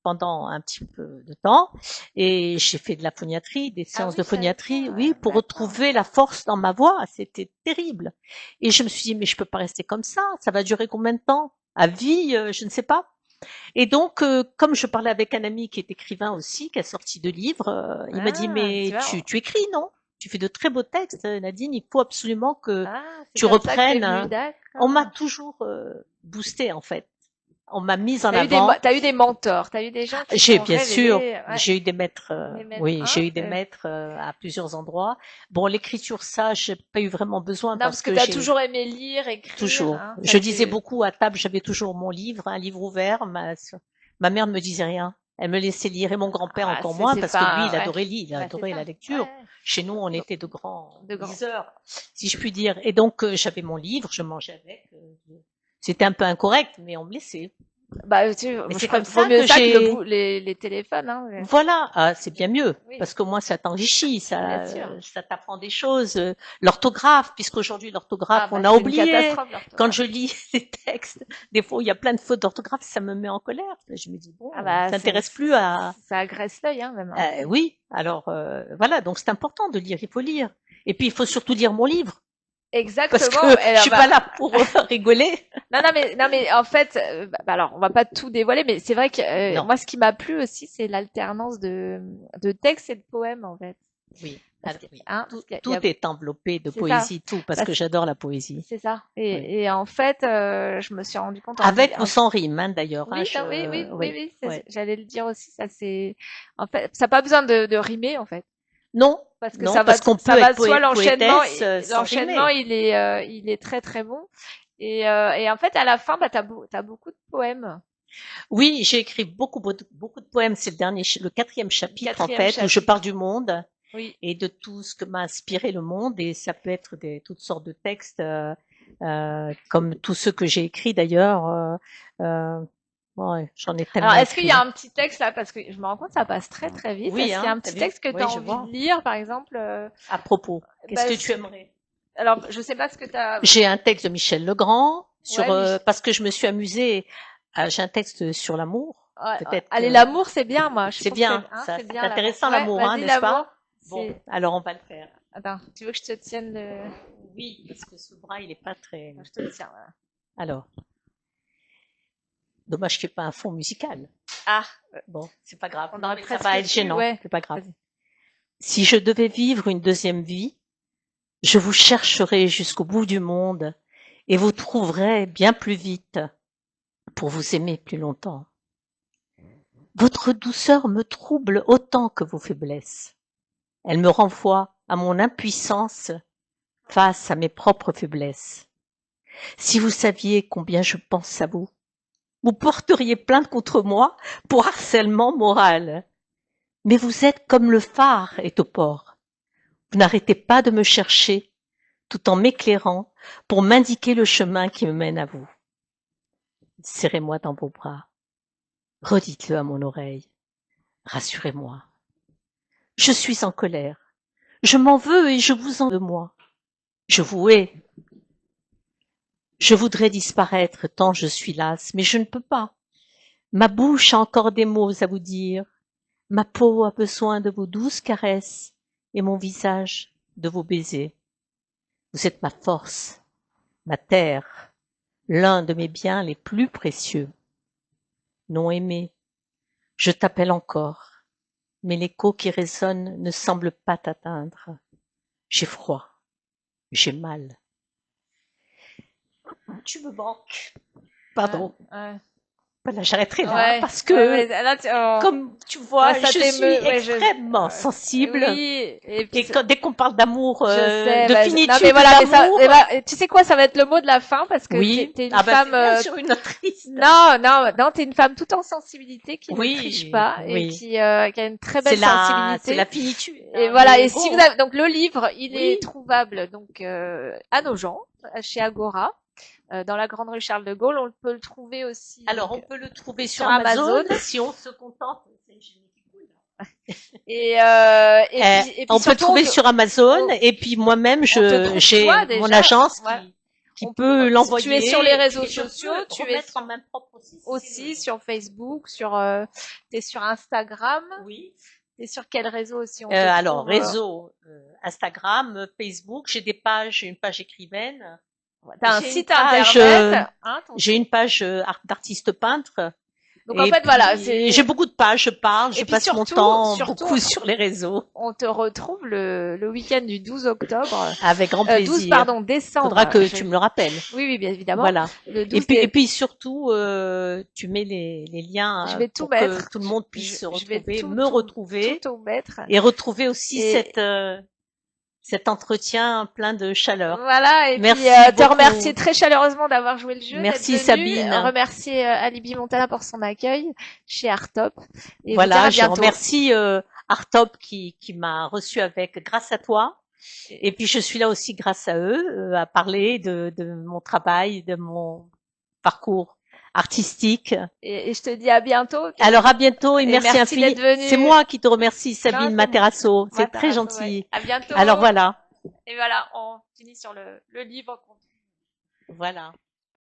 pendant un petit peu de temps et j'ai fait de la phoniatrie, des séances oui, de je savais phoniatrie, pas, oui, pour d'accord. retrouver la force dans ma voix. C'était terrible. Et je me suis dit, mais je peux pas rester comme ça va durer combien de temps? À vie, je ne sais pas. Et donc, comme je parlais avec un ami qui est écrivain aussi, qui a sorti 2 livres, il m'a dit, Ah, mais tu vois, tu écris, non? Tu fais de très beaux textes, Nadine, il faut absolument que c'est tu comme ça que c'est reprennes. venu, On m'a d'accord. toujours boosté en fait. On m'a mise en T'as avant. eu des mentors, t'as eu des gens qui J'ai t'ont bien sûr, révélé, ouais, j'ai eu des maîtres, des maîtres, oui, hein, j'ai eu des maîtres à plusieurs endroits. Bon, l'écriture, ça, j'ai pas eu vraiment besoin non, parce parce que que t'as j'ai toujours aimé lire, écrire, toujours. hein, ça Je lisais c'est, beaucoup à table, j'avais toujours mon livre, un livre ouvert. Ma mère ne me disait rien. Elle me laissait lire et mon grand-père ah, encore moins c'est parce que lui, pas, il ouais, adorait lire, il bah, c'est adorait ça, la lecture. ouais, Chez nous, on donc, était de grands de grands. liseurs, si je puis dire. Et donc, j'avais mon livre, je mangeais avec. C'était un peu incorrect, mais on me laissait. Bah, Mais je c'est crois comme qu'il vaut ça mieux que ça que j'ai. les téléphones, hein, Voilà, c'est bien mieux oui, parce qu'au moins ça t'enrichit, bien sûr. ça t'apprend des choses. L'orthographe, puisqu'aujourd'hui l'orthographe Ah, on bah, a c'est une oublié. catastrophe, Quand l'orthographe. je lis des textes, des fois il y a plein de fautes d'orthographe, ça me met en colère. Je me dis bon, Ah, on bah, s'intéresse plus à. ça agresse l'œil, hein, même, hein. Oui, alors voilà, donc c'est important de lire, il faut lire. Et puis il faut surtout lire mon livre parce Exactement. que Et je alors, suis bah, pas là pour rigoler. non, mais en fait, alors, on va pas tout dévoiler, mais c'est vrai que Non, moi, ce qui m'a plu aussi, c'est l'alternance de textes et de poèmes, en fait. oui, Parce que, oui. hein, Tout, parce qu'il y a, tout est enveloppé de c'est ça, poésie, tout, parce que parce- j'adore la poésie. c'est ça. Oui. Et en fait, je me suis rendu compte Avec ou sans rime, hein, d'ailleurs. Hein, oui, non, oui, oui, ouais. j'allais le dire aussi. Ça, c'est, en fait, ça n'a pas besoin de rimer, en fait. Non, Parce que non, parce qu'on peut être de soi, poétesse sans rimer. il est très, très bon. Et en fait, à la fin, bah, t'as beaucoup de poèmes. Oui, j'ai écrit beaucoup de poèmes. C'est le 4e chapitre, en Quatrième fait, où je chapitre. parle du monde Oui. et de tout ce que m'a inspiré le monde. Et ça peut être toutes sortes de textes, comme tous ceux que j'ai écrits d'ailleurs. Ouais, j'en ai Alors, tellement est-ce qu'il y a écrit. un petit texte là, parce que je me rends compte, ça passe très, très vite. Oui, Est-ce qu'il y a hein, un t'as petit vu? texte que tu Oui, as je envie vois. de lire, par exemple? À propos, qu'est-ce Bah, que tu aimerais? alors, je sais pas ce que tu as. J'ai un texte de Michel Legrand sur Ouais, mais parce que je me suis amusée. J'ai un texte sur l'amour. ouais, ouais. Peut-être Allez, que l'amour, c'est bien, moi. Je c'est trouve que bien. hein, Ça, c'est c'est bien l'amour. intéressant Ouais, l'amour, hein, vas-y, n'est-ce l'amour. pas? Bon, C'est. alors on va le faire. Attends, tu veux que je te tienne le. Oui, parce que ce bras il est pas très. Je te le tiens. Voilà. Alors, dommage qu'il n'y ait pas un fond musical. Ah, Bon, c'est pas grave. on Non, aurait mais ça presque va être pu, gênant. ouais. C'est pas grave. Vas-y. Si je devais vivre une deuxième vie, je vous chercherai jusqu'au bout du monde et vous trouverez bien plus vite pour vous aimer plus longtemps. Votre douceur me trouble autant que vos faiblesses. Elle me renvoie à mon impuissance face à mes propres faiblesses. Si vous saviez combien je pense à vous, vous porteriez plainte contre moi pour harcèlement moral. Mais vous êtes comme le phare est au port. Vous n'arrêtez pas de me chercher tout en m'éclairant pour m'indiquer le chemin qui me mène à vous. Serrez-moi dans vos bras. Redites-le à mon oreille. Rassurez-moi. Je suis en colère. Je m'en veux et je vous en veux moi. Je vous hais. Je voudrais disparaître tant je suis lasse, mais je ne peux pas. Ma bouche a encore des mots à vous dire. Ma peau a besoin de vos douces caresses et mon visage de vos baisers. Vous êtes ma force, ma terre, l'un de mes biens les plus précieux. Non aimé, je t'appelle encore, mais l'écho qui résonne ne semble pas t'atteindre. J'ai froid, j'ai mal. Tu me manques. Pardon. Ouais. Voilà, j'arrêterai là Ouais. parce que, Ouais, là, comme tu vois, ouais, ça je suis t'émeut. Ouais, extrêmement sensible. Oui. Et puis, Et dès qu'on parle d'amour, je sais, de bah, finitude, non mais voilà, mais ça, d'amour, tu sais quoi, ça va être le mot de la fin parce que oui, t'es une ah bah femme, c'est bien sûr une autrice. non, t'es une femme tout en sensibilité qui Oui, ne triche pas et oui. qui a une très belle C'est sensibilité. la finitude. Et hein, voilà, mais et si bon, vous avez, donc le livre, il Oui. est trouvable donc à Nogent, chez Agora, dans la Grande Rue Charles de Gaulle. On peut le trouver aussi. Alors, donc, on peut le trouver sur sur Amazon. si on se contente. C'est une génie qui coule, là. et puis On peut le surtout, trouver sur Amazon et puis moi-même on te trouve toi, j'ai déjà. mon agence Ouais. qui qui peut l'envoyer. Tu es sur les réseaux et je sociaux, peux tu es remettre en main propre aussi. aussi sur Facebook, t'es sur Instagram, Oui. t'es sur quel réseau aussi on te Alors, trouve, réseau, Instagram, Facebook, j'ai des pages, j'ai une page écrivaine. T'as un J'ai une site page, internet, hein, J'ai une page d'artiste peintre. donc Et en fait voilà, puis, j'ai beaucoup de pages, je parle, je puis passe mon surtout- temps surtout- beaucoup sur les réseaux. on te retrouve le week-end du 12 octobre, Avec grand 12 plaisir. pardon décembre. Faudra que tu me le rappelles. Oui oui bien évidemment. Voilà. Le 12 Et puis surtout, tu mets les liens Je vais tout pour mettre. que tout le monde puisse se je vais retrouver, tout- me tout- retrouver tout mettre. et retrouver aussi Et- cet entretien plein de chaleur. Voilà, et Merci puis te beaucoup. remercier très chaleureusement d'avoir joué le jeu. Merci, d'être venu. Sabine. Remercier Alibi Montana pour son accueil chez Artop. Et vous Voilà, dire à je bientôt. remercie Artop qui m'a reçu grâce à toi. Et puis je suis là aussi grâce à eux à parler de mon travail, de mon parcours artistique. Et je te dis à bientôt. Alors à bientôt et merci merci infiniment. d'être venue. C'est moi qui te remercie, Sabine c'est Materasso. C'est très Matarasso, gentil. ouais. À bientôt. Alors voilà. Et voilà, on finit sur le livre. Voilà.